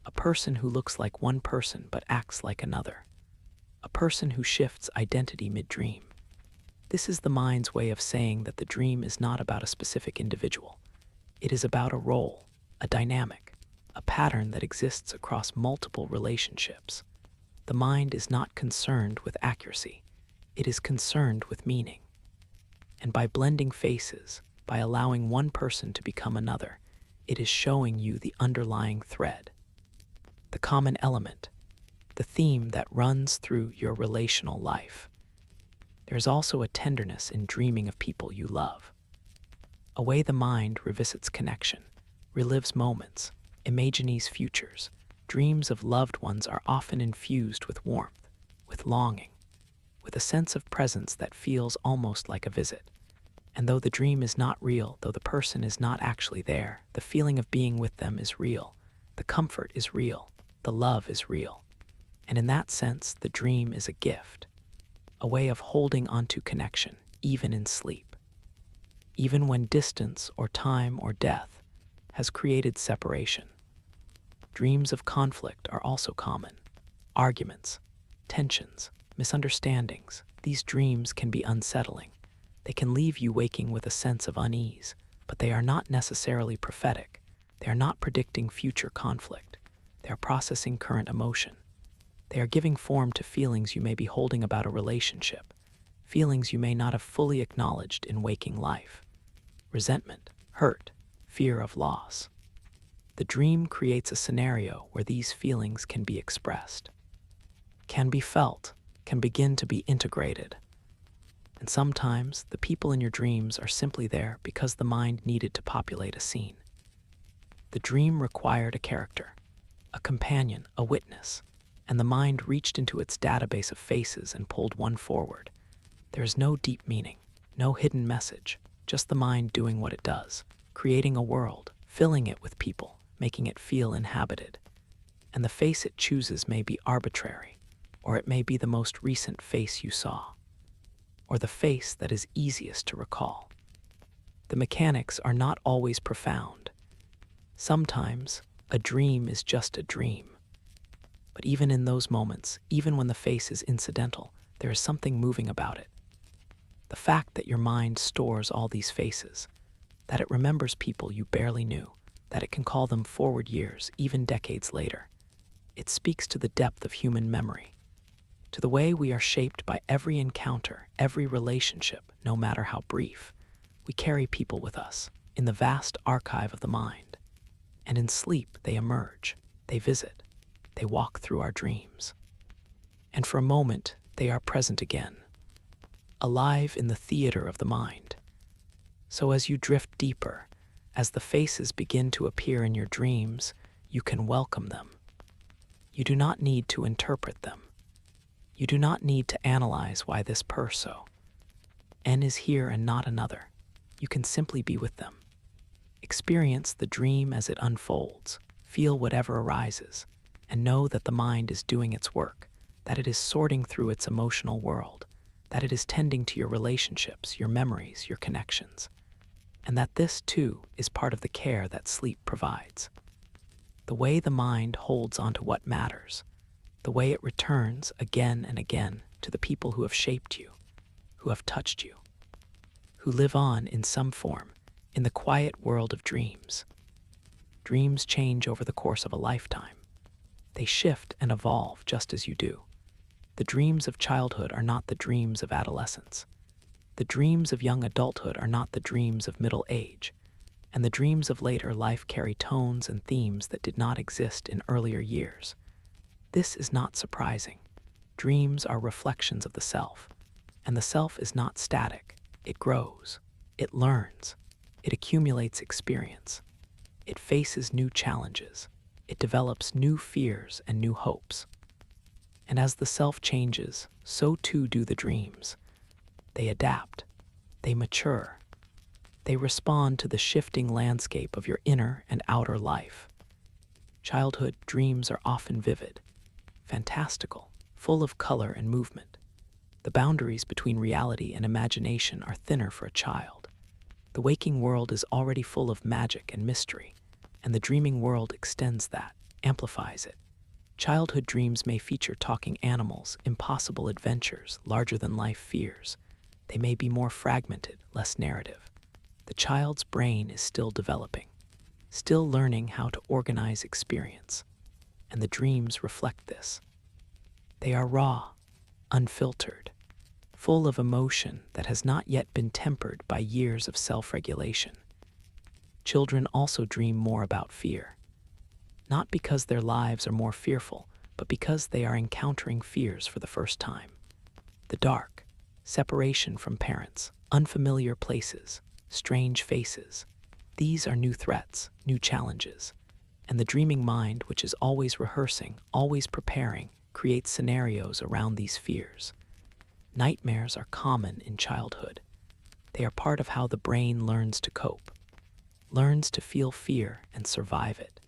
A person who looks like one person but acts like another. A person who shifts identity mid-dream. This is the mind's way of saying that the dream is not about a specific individual. It is about a role, a dynamic, a pattern that exists across multiple relationships. The mind is not concerned with accuracy. It is concerned with meaning. And by blending faces, by allowing one person to become another, it is showing you the underlying thread, the common element, the theme that runs through your relational life. There is also a tenderness in dreaming of people you love. A way the mind revisits connection, relives moments, imagines futures. Dreams of loved ones are often infused with warmth, with longing, with a sense of presence that feels almost like a visit. And though the dream is not real, though the person is not actually there, the feeling of being with them is real. The comfort is real. The love is real. And in that sense, the dream is a gift, a way of holding onto connection, even in sleep. Even when distance or time or death has created separation. Dreams of conflict are also common. Arguments, tensions, misunderstandings. These dreams can be unsettling. They can leave you waking with a sense of unease, but they are not necessarily prophetic. They are not predicting future conflict. They are processing current emotion. They are giving form to feelings you may be holding about a relationship, feelings you may not have fully acknowledged in waking life. Resentment, hurt, fear of loss. The dream creates a scenario where these feelings can be expressed, can be felt, can begin to be integrated. And sometimes the people in your dreams are simply there because the mind needed to populate a scene. The dream required a character, a companion, a witness, and the mind reached into its database of faces and pulled one forward. There is no deep meaning, no hidden message, just the mind doing what it does, creating a world, filling it with people, making it feel inhabited. And the face it chooses may be arbitrary, or it may be the most recent face you saw, or the face that is easiest to recall. The mechanics are not always profound. Sometimes a dream is just a dream. But even in those moments, even when the face is incidental, there is something moving about it. The fact that your mind stores all these faces, that it remembers people you barely knew, that it can call them forward years, even decades later. It speaks to the depth of human memory, to the way we are shaped by every encounter, every relationship, no matter how brief. We carry people with us in the vast archive of the mind. And in sleep, they emerge, they visit, they walk through our dreams. And for a moment, they are present again, alive in the theater of the mind. So as you drift deeper, as the faces begin to appear in your dreams, you can welcome them. You do not need to interpret them. You do not need to analyze why this so. N is here and not another. You can simply be with them. Experience the dream as it unfolds, feel whatever arises, and know that the mind is doing its work, that it is sorting through its emotional world, that it is tending to your relationships, your memories, your connections, and that this, too, is part of the care that sleep provides. The way the mind holds onto what matters, the way it returns again and again to the people who have shaped you, who have touched you, who live on in some form in the quiet world of dreams. Dreams change over the course of a lifetime. They shift and evolve just as you do. The dreams of childhood are not the dreams of adolescence. The dreams of young adulthood are not the dreams of middle age. And the dreams of later life carry tones and themes that did not exist in earlier years. This is not surprising. Dreams are reflections of the self, and the self is not static. It grows, it learns, it accumulates experience. It faces new challenges. It develops new fears and new hopes. And as the self changes, so too do the dreams. They adapt. They mature. They respond to the shifting landscape of your inner and outer life. Childhood dreams are often vivid, fantastical, full of color and movement. The boundaries between reality and imagination are thinner for a child. The waking world is already full of magic and mystery, and the dreaming world extends that, amplifies it. Childhood dreams may feature talking animals, impossible adventures, larger-than-life fears. They may be more fragmented, less narrative. The child's brain is still developing, still learning how to organize experience, and the dreams reflect this. They are raw, unfiltered, full of emotion that has not yet been tempered by years of self-regulation. Children also dream more about fear, not because their lives are more fearful, but because they are encountering fears for the first time. The dark, separation from parents, unfamiliar places, strange faces. These are new threats, new challenges. And the dreaming mind, which is always rehearsing, always preparing, creates scenarios around these fears. Nightmares are common in childhood. They are part of how the brain learns to cope, learns to feel fear and survive it,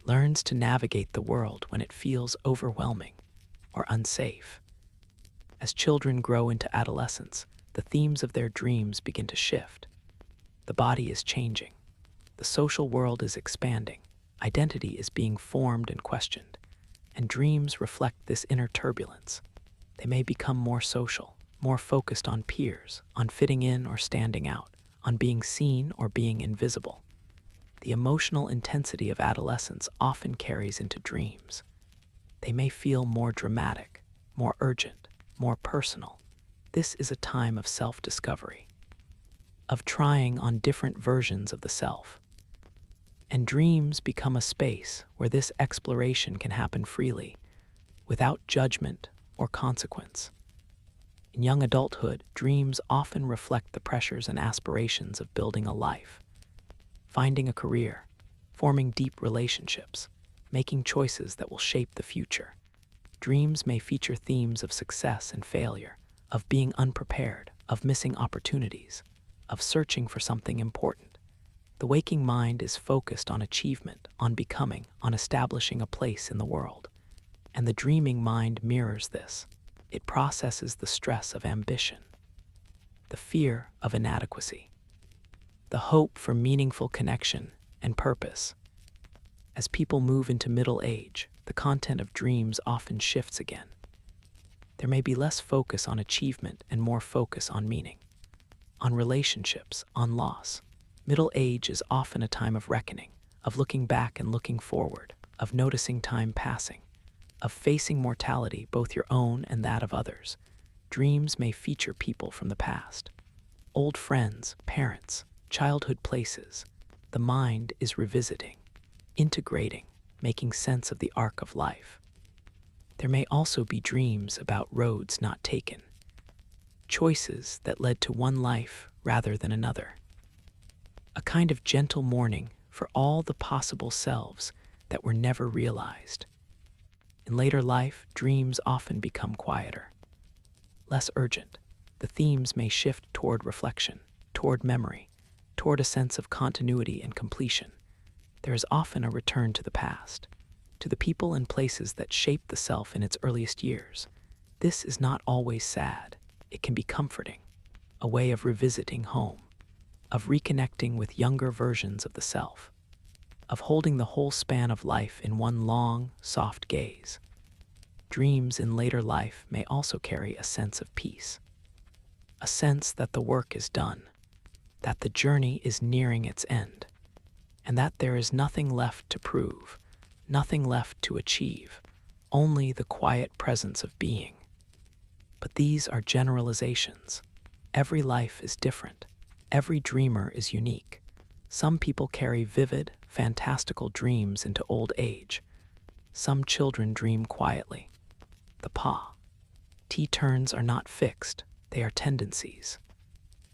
learns to navigate the world when it feels overwhelming or unsafe. As children grow into adolescence, the themes of their dreams begin to shift. The body is changing. The social world is expanding. Identity is being formed and questioned. And dreams reflect this inner turbulence. They may become more social, more focused on peers, on fitting in or standing out, on being seen or being invisible. The emotional intensity of adolescence often carries into dreams. They may feel more dramatic, more urgent, more personal. This is a time of self-discovery, of trying on different versions of the self. And dreams become a space where this exploration can happen freely, without judgment or consequence. In young adulthood, dreams often reflect the pressures and aspirations of building a life, finding a career, forming deep relationships, making choices that will shape the future. Dreams may feature themes of success and failure, of being unprepared, of missing opportunities, of searching for something important. The waking mind is focused on achievement, on becoming, on establishing a place in the world. And the dreaming mind mirrors this. It processes the stress of ambition, the fear of inadequacy, the hope for meaningful connection and purpose. As people move into middle age, the content of dreams often shifts again. There may be less focus on achievement and more focus on meaning, on relationships, on loss. Middle age is often a time of reckoning, of looking back and looking forward, of noticing time passing, of facing mortality, both your own and that of others. Dreams may feature people from the past, old friends, parents, childhood places. The mind is revisiting, integrating, making sense of the arc of life. There may also be dreams about roads not taken, choices that led to one life rather than another. A kind of gentle mourning for all the possible selves that were never realized. In later life, dreams often become quieter, less urgent. The themes may shift toward reflection, toward memory, toward a sense of continuity and completion. There is often a return to the past, to the people and places that shaped the self in its earliest years. This is not always sad. It can be comforting, a way of revisiting home, of reconnecting with younger versions of the self, of holding the whole span of life in one long, soft gaze. Dreams in later life may also carry a sense of peace, a sense that the work is done, that the journey is nearing its end, and that there is nothing left to prove, nothing left to achieve, only the quiet presence of being. But these are generalizations. Every life is different. Every dreamer is unique. Some people carry vivid, fantastical dreams into old age. Some children dream quietly. The T turns are not fixed, they are tendencies.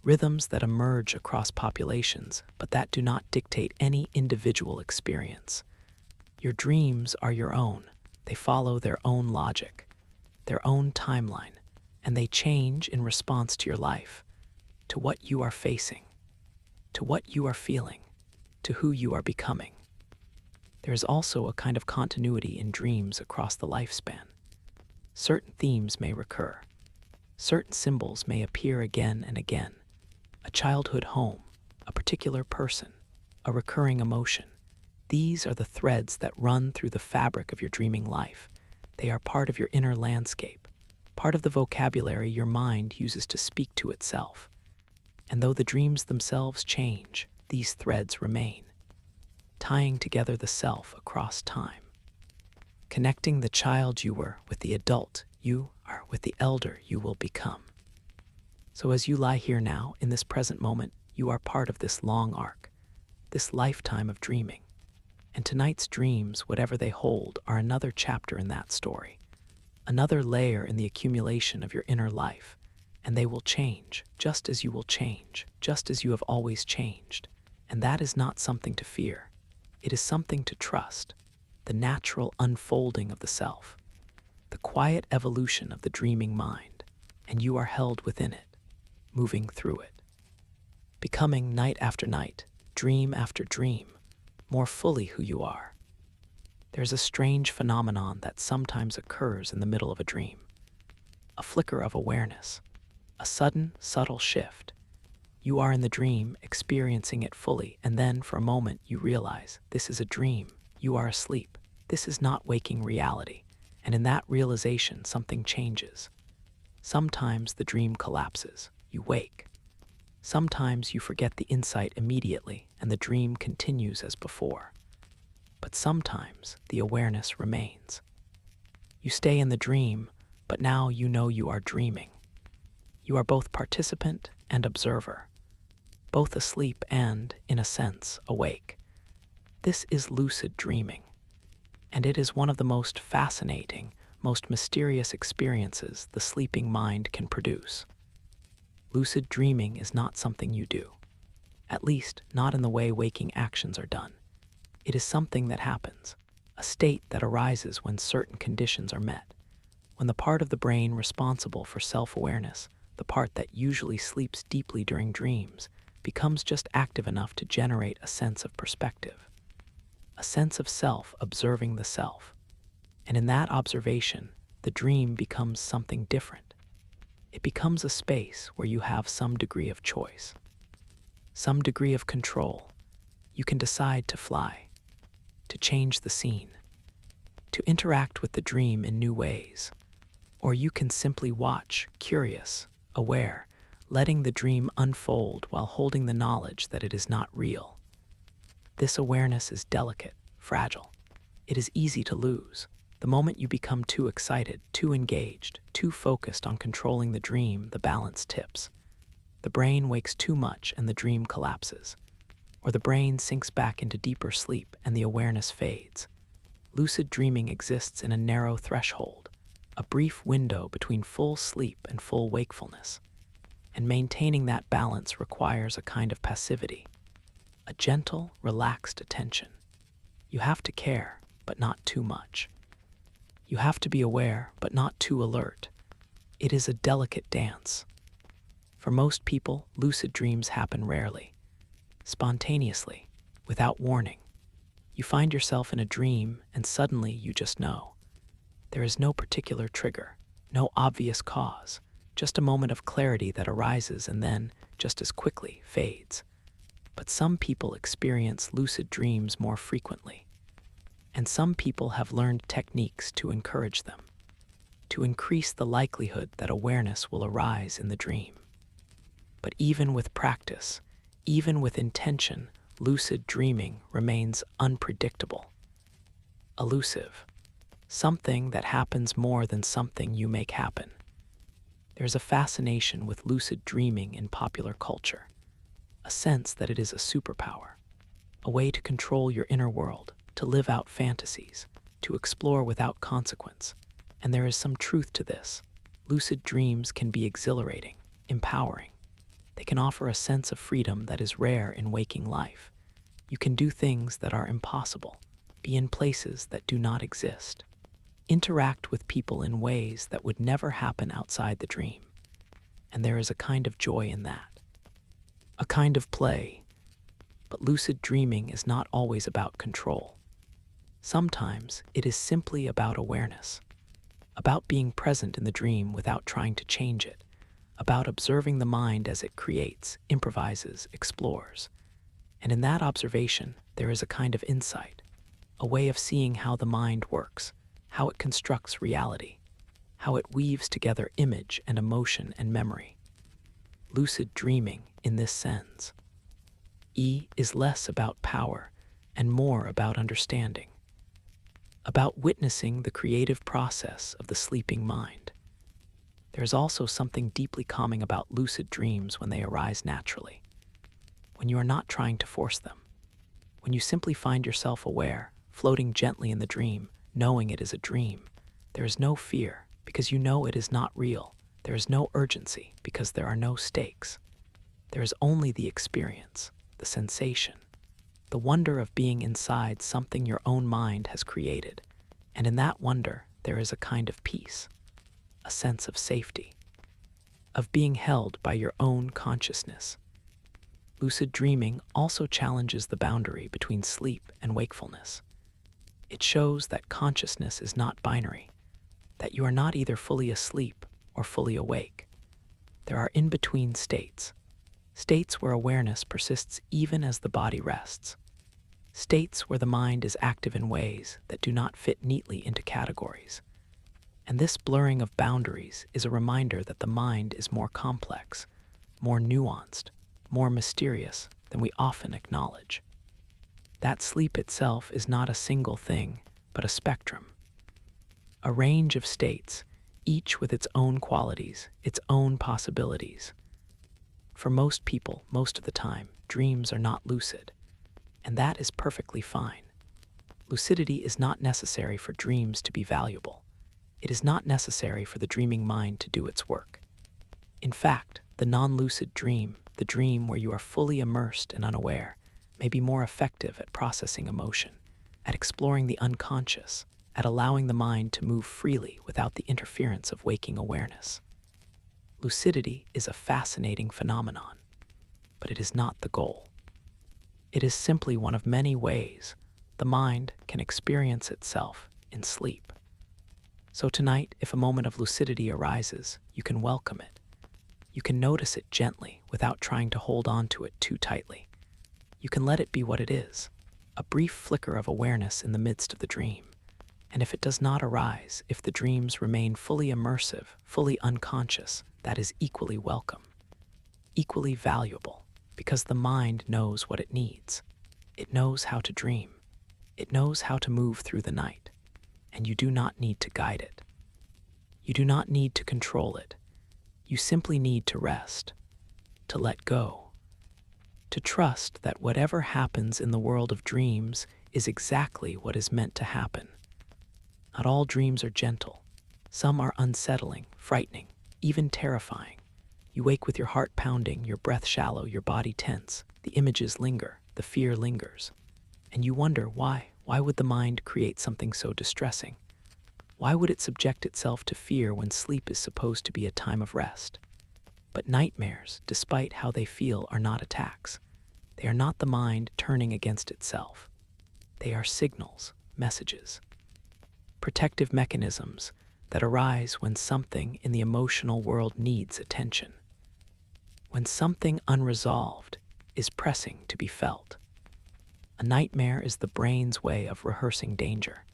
rhythms that emerge across populations, but that do not dictate any individual experience. Your dreams are your own. They follow their own logic, their own timeline, and they change in response to your life, to what you are facing, to what you are feeling, to who you are becoming. There is also a kind of continuity in dreams across the lifespan. Certain themes may recur. Certain symbols may appear again and again. A childhood home, a particular person, a recurring emotion. These are the threads that run through the fabric of your dreaming life. They are part of your inner landscape, part of the vocabulary your mind uses to speak to itself. And though the dreams themselves change, these threads remain, tying together the self across time, connecting the child you were with the adult you are with the elder you will become. So as you lie here now, in this present moment, you are part of this long arc, this lifetime of dreaming. And tonight's dreams, whatever they hold, are another chapter in that story, another layer in the accumulation of your inner life. And they will change, just as you will change, just as you have always changed. And that is not something to fear. It is something to trust, the natural unfolding of the self, the quiet evolution of the dreaming mind, and you are held within it, moving through it, becoming night after night, dream after dream, more fully who you are. There's a strange phenomenon that sometimes occurs in the middle of a dream, a flicker of awareness, a sudden, subtle shift. You are in the dream, experiencing it fully, and then for a moment you realize this is a dream. You are asleep. This is not waking reality. And in that realization, something changes. Sometimes the dream collapses. You wake. Sometimes you forget the insight immediately, and the dream continues as before. But sometimes the awareness remains. You stay in the dream, but now you know you are dreaming. You are both participant and observer, both asleep and, in a sense, awake. This is lucid dreaming, and it is one of the most fascinating, most mysterious experiences the sleeping mind can produce. Lucid dreaming is not something you do, at least not in the way waking actions are done. It is something that happens, a state that arises when certain conditions are met, when the part of the brain responsible for self-awareness, the part that usually sleeps deeply during dreams, becomes just active enough to generate a sense of perspective, a sense of self observing the self. And in that observation, the dream becomes something different. It becomes a space where you have some degree of choice, some degree of control. You can decide to fly, to change the scene, to interact with the dream in new ways, or you can simply watch, curious, aware, letting the dream unfold while holding the knowledge that it is not real. This awareness is delicate, fragile. It is easy to lose. The moment you become too excited, too engaged, too focused on controlling the dream, the balance tips. The brain wakes too much and the dream collapses, or the brain sinks back into deeper sleep and the awareness fades. Lucid dreaming exists in a narrow threshold, a brief window between full sleep and full wakefulness. And maintaining that balance requires a kind of passivity, a gentle, relaxed attention. You have to care, but not too much. You have to be aware, but not too alert. It is a delicate dance. For most people, lucid dreams happen rarely, spontaneously, without warning. You find yourself in a dream, and suddenly you just know. There is no particular trigger, no obvious cause, just a moment of clarity that arises and then, just as quickly, fades. But some people experience lucid dreams more frequently, and some people have learned techniques to encourage them, to increase the likelihood that awareness will arise in the dream. But even with practice, even with intention, lucid dreaming remains unpredictable, elusive, something that happens more than something you make happen. There's a fascination with lucid dreaming in popular culture, a sense that it is a superpower, a way to control your inner world, to live out fantasies, to explore without consequence. And there is some truth to this. Lucid dreams can be exhilarating, empowering. They can offer a sense of freedom that is rare in waking life. You can do things that are impossible, be in places that do not exist, interact with people in ways that would never happen outside the dream. And there is a kind of joy in that, a kind of play. But lucid dreaming is not always about control. Sometimes it is simply about awareness, about being present in the dream without trying to change it, about observing the mind as it creates, improvises, explores. And in that observation, there is a kind of insight, a way of seeing how the mind works, how it constructs reality, how it weaves together image and emotion and memory. Lucid dreaming, in this sense, is less about power and more about understanding, about witnessing the creative process of the sleeping mind. There is also something deeply calming about lucid dreams when they arise naturally, when you are not trying to force them, when you simply find yourself aware, floating gently in the dream, knowing it is a dream. There is no fear, because you know it is not real. There is no urgency, because there are no stakes. There is only the experience, the sensation, the wonder of being inside something your own mind has created. And in that wonder, there is a kind of peace, a sense of safety, of being held by your own consciousness. Lucid dreaming also challenges the boundary between sleep and wakefulness. It shows that consciousness is not binary, that you are not either fully asleep or fully awake. There are in-between states, states where awareness persists even as the body rests, states where the mind is active in ways that do not fit neatly into categories. And this blurring of boundaries is a reminder that the mind is more complex, more nuanced, more mysterious than we often acknowledge. That sleep itself is not a single thing, but a spectrum, a range of states, each with its own qualities, its own possibilities. For most people, most of the time, dreams are not lucid, and that is perfectly fine. Lucidity is not necessary for dreams to be valuable. It is not necessary for the dreaming mind to do its work. In fact, the non-lucid dream, the dream where you are fully immersed and unaware, may be more effective at processing emotion, at exploring the unconscious, at allowing the mind to move freely without the interference of waking awareness. Lucidity is a fascinating phenomenon, but it is not the goal. It is simply one of many ways the mind can experience itself in sleep. So tonight, if a moment of lucidity arises, you can welcome it. You can notice it gently without trying to hold on to it too tightly. You can let it be what it is, a brief flicker of awareness in the midst of the dream. And if it does not arise, if the dreams remain fully immersive, fully unconscious, that is equally welcome, equally valuable, because the mind knows what it needs. It knows how to dream. It knows how to move through the night, and you do not need to guide it. You do not need to control it. You simply need to rest, to let go, to trust that whatever happens in the world of dreams is exactly what is meant to happen. Not all dreams are gentle. Some are unsettling, frightening, even terrifying. You wake with your heart pounding, your breath shallow, your body tense. The images linger, the fear lingers. And you wonder why. Why would the mind create something so distressing? Why would it subject itself to fear when sleep is supposed to be a time of rest? But nightmares, despite how they feel, are not attacks. They are not the mind turning against itself. They are signals, messages, protective mechanisms that arise when something in the emotional world needs attention, when something unresolved is pressing to be felt. A nightmare is the brain's way of rehearsing danger,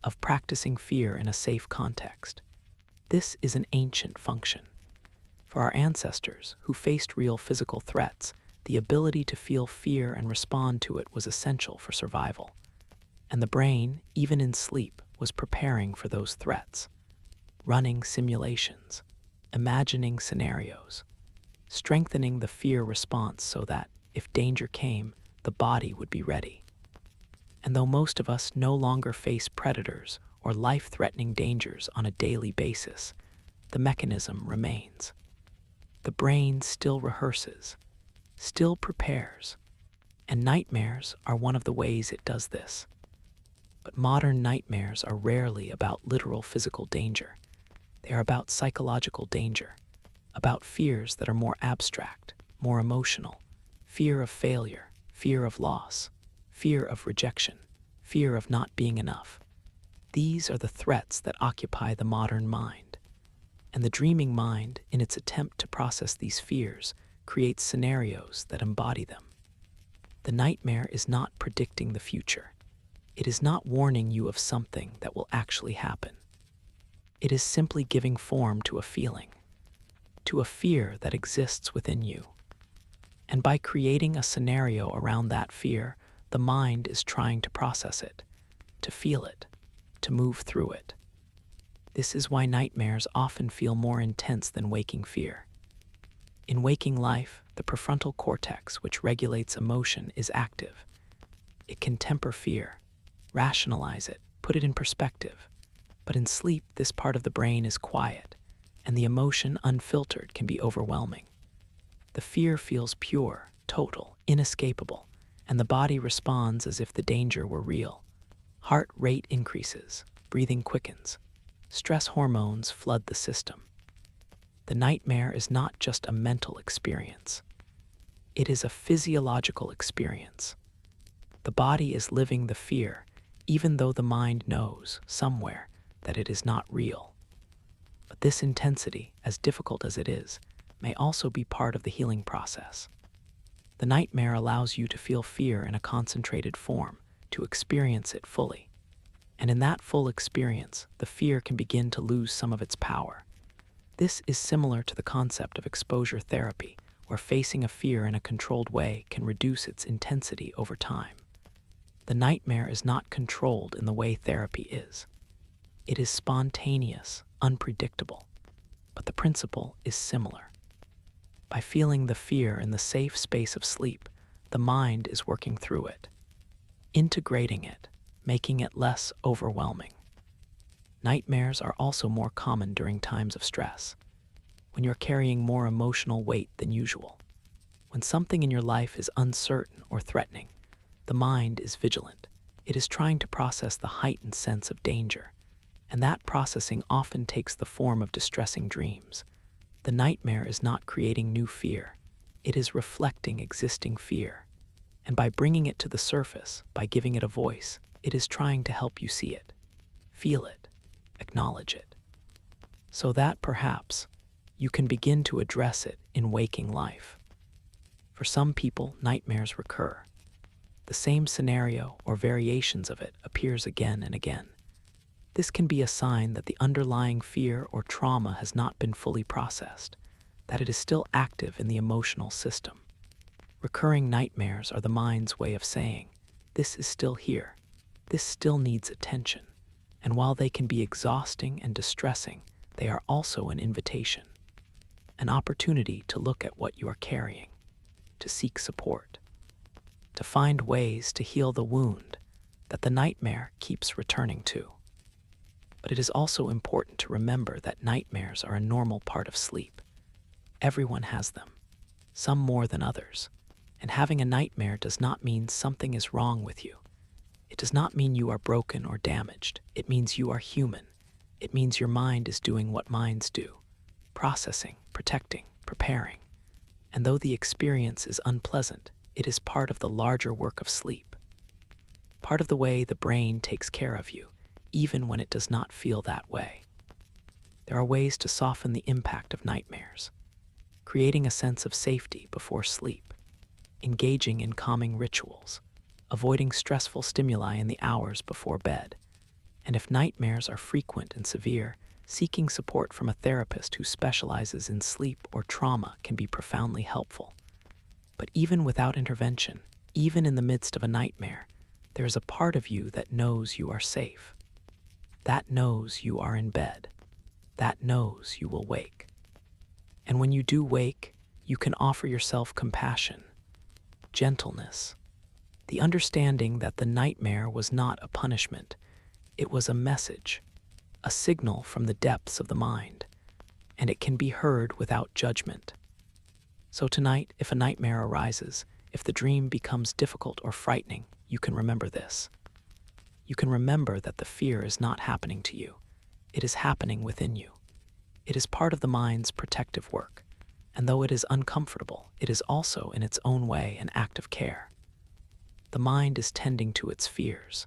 of practicing fear in a safe context. This is an ancient function. For our ancestors, who faced real physical threats, the ability to feel fear and respond to it was essential for survival. And the brain, even in sleep, was preparing for those threats, running simulations, imagining scenarios, strengthening the fear response so that, if danger came, the body would be ready. And though most of us no longer face predators or life-threatening dangers on a daily basis, the mechanism remains. the brain still rehearses, still prepares, and nightmares are one of the ways it does this. But modern nightmares are rarely about literal physical danger. They are about psychological danger, about fears that are more abstract, more emotional, fear of failure, fear of loss, fear of rejection, fear of not being enough. These are the threats that occupy the modern mind. And the dreaming mind, in its attempt to process these fears, creates scenarios that embody them. The nightmare is not predicting the future. It is not warning you of something that will actually happen. It is simply giving form to a feeling, to a fear that exists within you. And by creating a scenario around that fear, the mind is trying to process it, to feel it, to move through it. This is why nightmares often feel more intense than waking fear. In waking life, the prefrontal cortex, which regulates emotion, is active. It can temper fear, rationalize it, put it in perspective. But in sleep, this part of the brain is quiet, and the emotion, unfiltered, can be overwhelming. The fear feels pure, total, inescapable, and the body responds as if the danger were real. Heart rate increases, breathing quickens, stress hormones flood the system. The nightmare is not just a mental experience. It is a physiological experience. The body is living the fear, even though the mind knows, somewhere, that it is not real. But this intensity, as difficult as it is, may also be part of the healing process. The nightmare allows you to feel fear in a concentrated form, to experience it fully. And in that full experience, the fear can begin to lose some of its power. This is similar to the concept of exposure therapy, where facing a fear in a controlled way can reduce its intensity over time. The nightmare is not controlled in the way therapy is. It is spontaneous, unpredictable, but the principle is similar. By feeling the fear in the safe space of sleep, the mind is working through it, integrating it, making it less overwhelming. Nightmares are also more common during times of stress, when you're carrying more emotional weight than usual. When something in your life is uncertain or threatening, the mind is vigilant. It is trying to process the heightened sense of danger, and that processing often takes the form of distressing dreams. The nightmare is not creating new fear. It is reflecting existing fear. And by bringing it to the surface, by giving it a voice, it is trying to help you see it, feel it, acknowledge it, so that perhaps you can begin to address it in waking life. For some people, nightmares recur. The same scenario or variations of it appears again and again. This can be a sign that the underlying fear or trauma has not been fully processed, that it is still active in the emotional system. Recurring nightmares are the mind's way of saying, this is still here, this still needs attention, and while they can be exhausting and distressing, they are also an invitation, an opportunity to look at what you are carrying, to seek support, to find ways to heal the wound that the nightmare keeps returning to. But it is also important to remember that nightmares are a normal part of sleep. Everyone has them, some more than others. And having a nightmare does not mean something is wrong with you. It does not mean you are broken or damaged. It means you are human. It means your mind is doing what minds do, processing, protecting, preparing. And though the experience is unpleasant, it is part of the larger work of sleep, part of the way the brain takes care of you, even when it does not feel that way. There are ways to soften the impact of nightmares, creating a sense of safety before sleep, engaging in calming rituals, avoiding stressful stimuli in the hours before bed, and if nightmares are frequent and severe, seeking support from a therapist who specializes in sleep or trauma can be profoundly helpful. But even without intervention, even in the midst of a nightmare, there is a part of you that knows you are safe, that knows you are in bed, that knows you will wake. And when you do wake, you can offer yourself compassion, gentleness, the understanding that the nightmare was not a punishment, it was a message, a signal from the depths of the mind, and it can be heard without judgment. So tonight, if a nightmare arises, if the dream becomes difficult or frightening, you can remember this. You can remember that the fear is not happening to you. It is happening within you. It is part of the mind's protective work. And though it is uncomfortable, it is also, in its own way, an act of care. The mind is tending to its fears.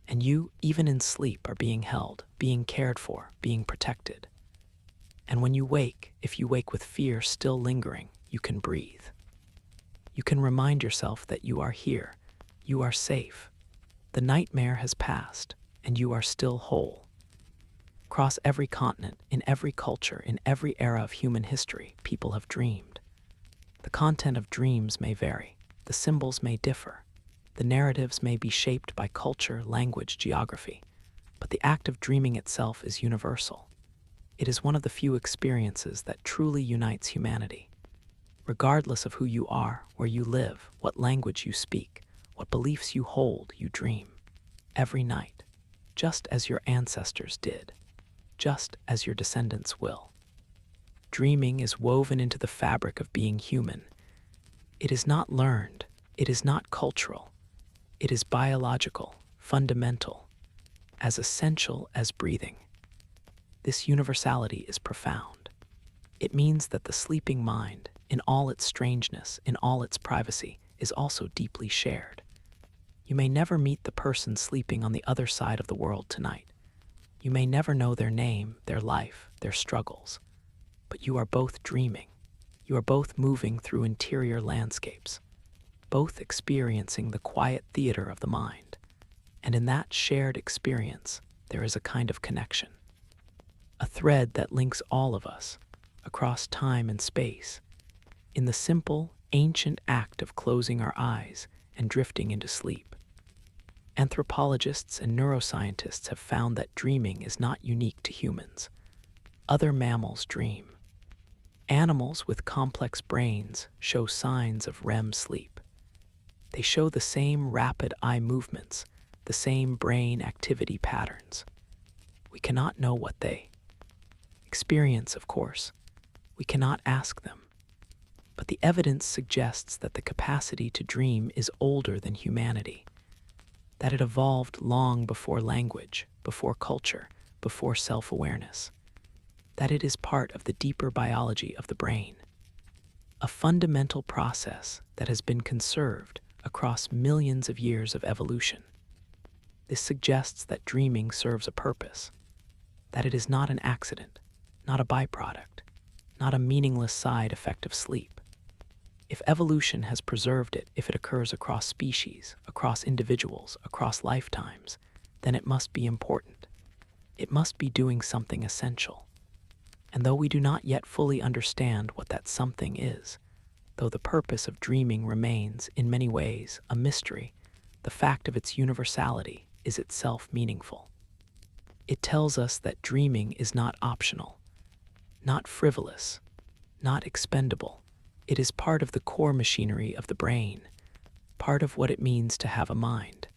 And you, even in sleep, are being held, being cared for, being protected. And when you wake, if you wake with fear still lingering, you can breathe. You can remind yourself that you are here, you are safe. The nightmare has passed, and you are still whole. Across every continent, in every culture, in every era of human history, people have dreamed. The content of dreams may vary, the symbols may differ, the narratives may be shaped by culture, language, geography, but the act of dreaming itself is universal. It is one of the few experiences that truly unites humanity. Regardless of who you are, where you live, what language you speak, what beliefs you hold, you dream. Every night, just as your ancestors did, just as your descendants will. Dreaming is woven into the fabric of being human. It is not learned, it is not cultural. It is biological, fundamental, as essential as breathing. This universality is profound. It means that the sleeping mind, in all its strangeness, in all its privacy, is also deeply shared. You may never meet the person sleeping on the other side of the world tonight. You may never know their name, their life, their struggles. But you are both dreaming. You are both moving through interior landscapes, both experiencing the quiet theater of the mind. And in that shared experience, there is a kind of connection. A thread that links all of us, across time and space, in the simple, ancient act of closing our eyes and drifting into sleep. Anthropologists and neuroscientists have found that dreaming is not unique to humans. Other mammals dream. Animals with complex brains show signs of REM sleep. They show the same rapid eye movements, the same brain activity patterns. We cannot know what they experience, of course. We cannot ask them. But the evidence suggests that the capacity to dream is older than humanity, that it evolved long before language, before culture, before self-awareness, that it is part of the deeper biology of the brain, a fundamental process that has been conserved across millions of years of evolution. This suggests that dreaming serves a purpose, that it is not an accident, not a byproduct, not a meaningless side effect of sleep. If evolution has preserved it, if it occurs across species, across individuals, across lifetimes, then it must be important. It must be doing something essential. And though we do not yet fully understand what that something is, though the purpose of dreaming remains, in many ways, a mystery, the fact of its universality is itself meaningful. It tells us that dreaming is not optional, not frivolous, not expendable. It is part of the core machinery of the brain, part of what it means to have a mind.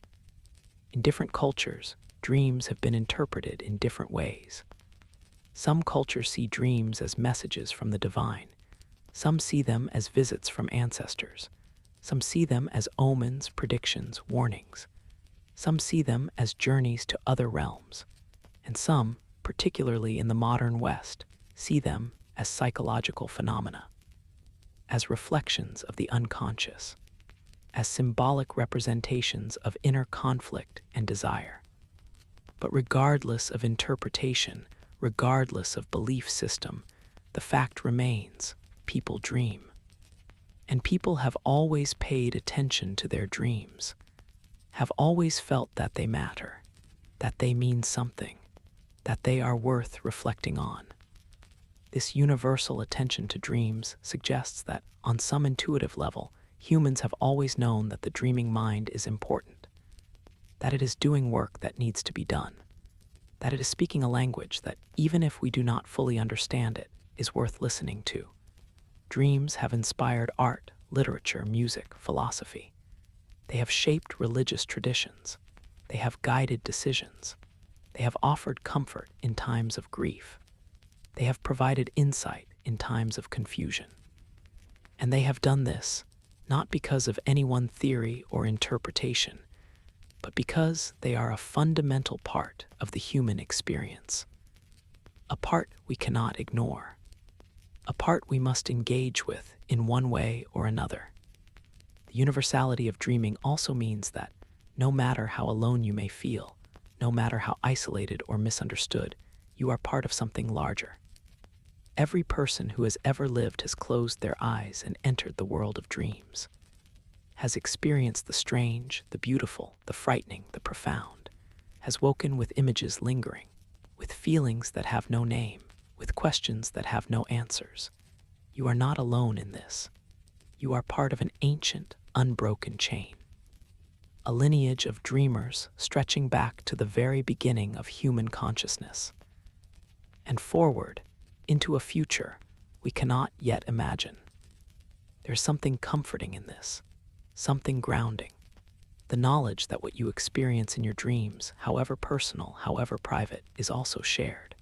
In different cultures, dreams have been interpreted in different ways. Some cultures see dreams as messages from the divine. Some see them as visits from ancestors. Some see them as omens, predictions, warnings. Some see them as journeys to other realms. And some, particularly in the modern West, see them as psychological phenomena, as reflections of the unconscious, as symbolic representations of inner conflict and desire. But regardless of interpretation, regardless of belief system, the fact remains, people dream. And people have always paid attention to their dreams, have always felt that they matter, that they mean something, that they are worth reflecting on. This universal attention to dreams suggests that, on some intuitive level, humans have always known that the dreaming mind is important, that it is doing work that needs to be done, that it is speaking a language that, even if we do not fully understand it, is worth listening to. Dreams have inspired art, literature, music, philosophy. They have shaped religious traditions. They have guided decisions. They have offered comfort in times of grief. They have provided insight in times of confusion. And they have done this not because of any one theory or interpretation, but because they are a fundamental part of the human experience, a part we cannot ignore, a part we must engage with in one way or another. The universality of dreaming also means that no matter how alone you may feel, no matter how isolated or misunderstood, you are part of something larger. Every person who has ever lived has closed their eyes and entered the world of dreams, has experienced the strange, the beautiful, the frightening, the profound, has woken with images lingering, with feelings that have no name, with questions that have no answers. You are not alone in this. You are part of an ancient, unbroken chain, a lineage of dreamers stretching back to the very beginning of human consciousness, and forward into a future we cannot yet imagine. There's something comforting in this, something grounding, the knowledge that what you experience in your dreams, however personal, however private, is also shared,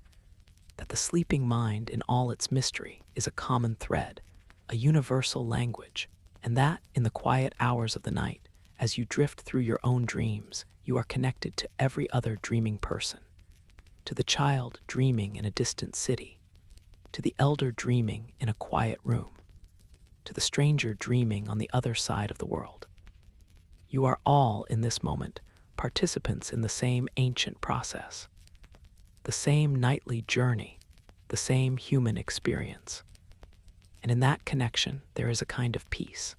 that the sleeping mind in all its mystery is a common thread, a universal language, and that in the quiet hours of the night, as you drift through your own dreams, you are connected to every other dreaming person, to the child dreaming in a distant city, to the elder dreaming in a quiet room, to the stranger dreaming on the other side of the world. You are all, in this moment, participants in the same ancient process, the same nightly journey, the same human experience. And in that connection, there is a kind of peace,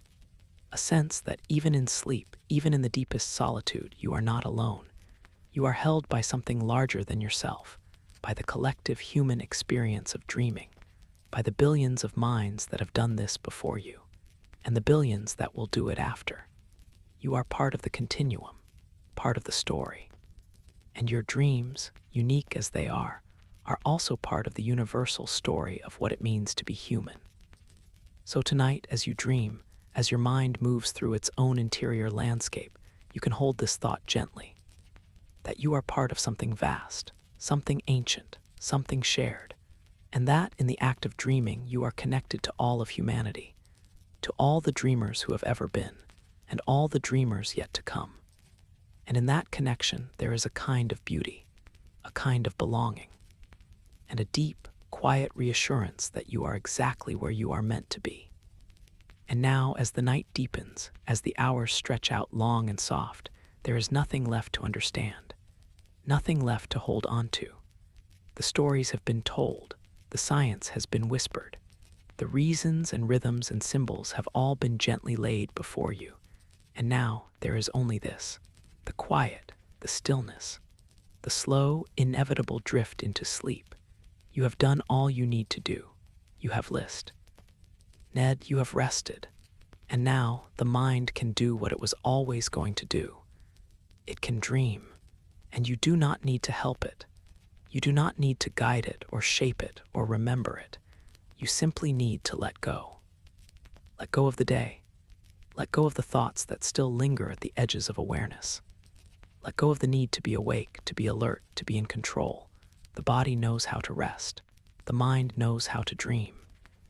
a sense that even in sleep, even in the deepest solitude, you are not alone. You are held by something larger than yourself, by the collective human experience of dreaming, by the billions of minds that have done this before you, and the billions that will do it after. You are part of the continuum, part of the story. And your dreams, unique as they are also part of the universal story of what it means to be human. So tonight, as you dream, as your mind moves through its own interior landscape, you can hold this thought gently, that you are part of something vast, something ancient, something shared, and that in the act of dreaming you are connected to all of humanity, to all the dreamers who have ever been, and all the dreamers yet to come. And in that connection there is a kind of beauty, a kind of belonging, and a deep, quiet reassurance that you are exactly where you are meant to be. And now, as the night deepens, as the hours stretch out long and soft, there is nothing left to understand, nothing left to hold on to. The stories have been told, the science has been whispered, the reasons and rhythms and symbols have all been gently laid before you. And now there is only this, the quiet, the stillness, the slow, inevitable drift into sleep. You have done all you need to do. You have listened. Ned, you have rested. And now the mind can do what it was always going to do. It can dream, and you do not need to help it. You do not need to guide it or shape it or remember it. You simply need to let go. Let go of the day. Let go of the thoughts that still linger at the edges of awareness. Let go of the need to be awake, to be alert, to be in control. The body knows how to rest. The mind knows how to dream.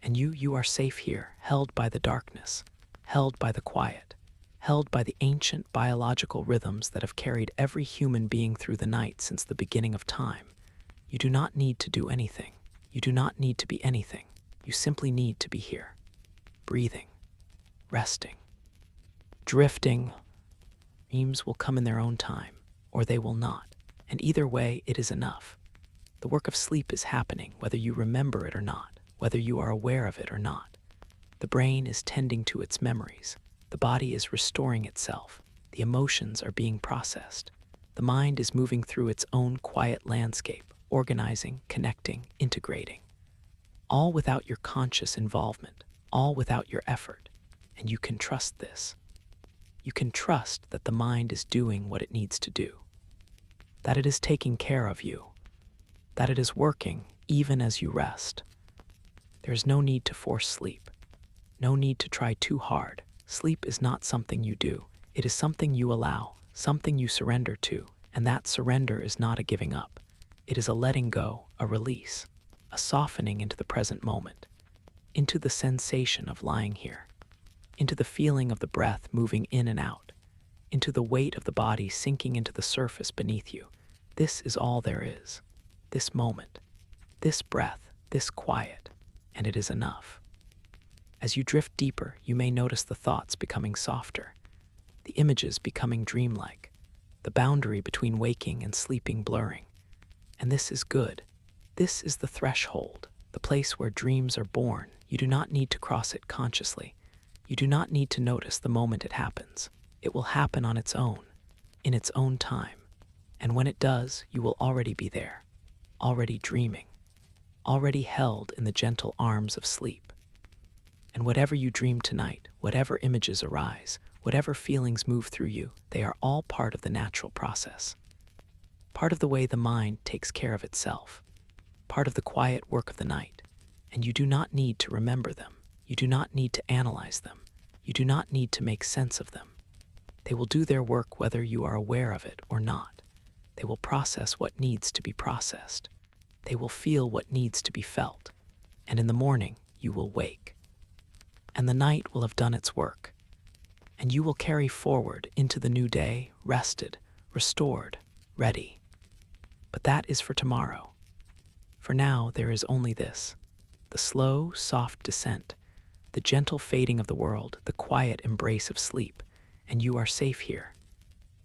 And you are safe here, held by the darkness, held by the quiet, held by the ancient biological rhythms that have carried every human being through the night since the beginning of time. You do not need to do anything. You do not need to be anything. You simply need to be here, breathing, resting, drifting. Dreams will come in their own time, or they will not, and either way, it is enough. The work of sleep is happening, whether you remember it or not, whether you are aware of it or not. The brain is tending to its memories. The body is restoring itself. The emotions are being processed. The mind is moving through its own quiet landscape, organizing, connecting, integrating. All without your conscious involvement, all without your effort. And you can trust this. You can trust that the mind is doing what it needs to do, that it is taking care of you, that it is working even as you rest. There is no need to force sleep, no need to try too hard. Sleep is not something you do. It is something you allow, something you surrender to, and that surrender is not a giving up. It is a letting go, a release, a softening into the present moment, into the sensation of lying here, into the feeling of the breath moving in and out, into the weight of the body sinking into the surface beneath you. This is all there is. This moment, this breath, this quiet, and it is enough. As you drift deeper, you may notice the thoughts becoming softer, the images becoming dreamlike, the boundary between waking and sleeping blurring. And this is good. This is the threshold, the place where dreams are born. You do not need to cross it consciously. You do not need to notice the moment it happens. It will happen on its own, in its own time. And when it does, you will already be there, already dreaming, already held in the gentle arms of sleep. And whatever you dream tonight, whatever images arise, whatever feelings move through you, they are all part of the natural process. Part of the way the mind takes care of itself, part of the quiet work of the night. And you do not need to remember them. You do not need to analyze them. You do not need to make sense of them. They will do their work whether you are aware of it or not. They will process what needs to be processed. They will feel what needs to be felt. And in the morning, you will wake. And the night will have done its work. And you will carry forward into the new day, rested, restored, ready. But that is for tomorrow. For now, there is only this: the slow, soft descent, the gentle fading of the world, the quiet embrace of sleep. And you are safe here.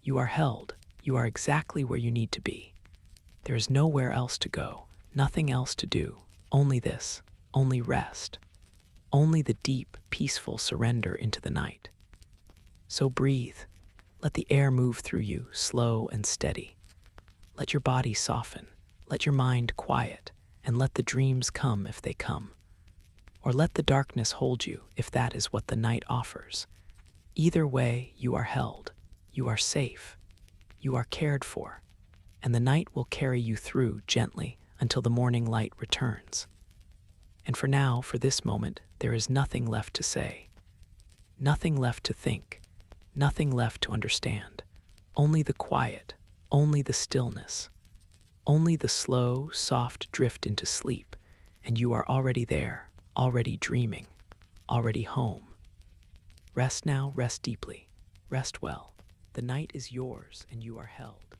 You are held. You are exactly where you need to be. There is nowhere else to go, nothing else to do, only this, only rest, only the deep, peaceful surrender into the night. So breathe. Let the air move through you, slow and steady. Let your body soften. Let your mind quiet, and let the dreams come if they come. Or let the darkness hold you if that is what the night offers. Either way, you are held. You are safe. You are cared for. And the night will carry you through gently until the morning light returns. And for now, for this moment, there is nothing left to say. Nothing left to think. Nothing left to understand. Only the quiet. Only the stillness. Only the slow, soft drift into sleep, and you are already there, already dreaming, already home. Rest now, rest deeply, rest well. The night is yours, and you are held.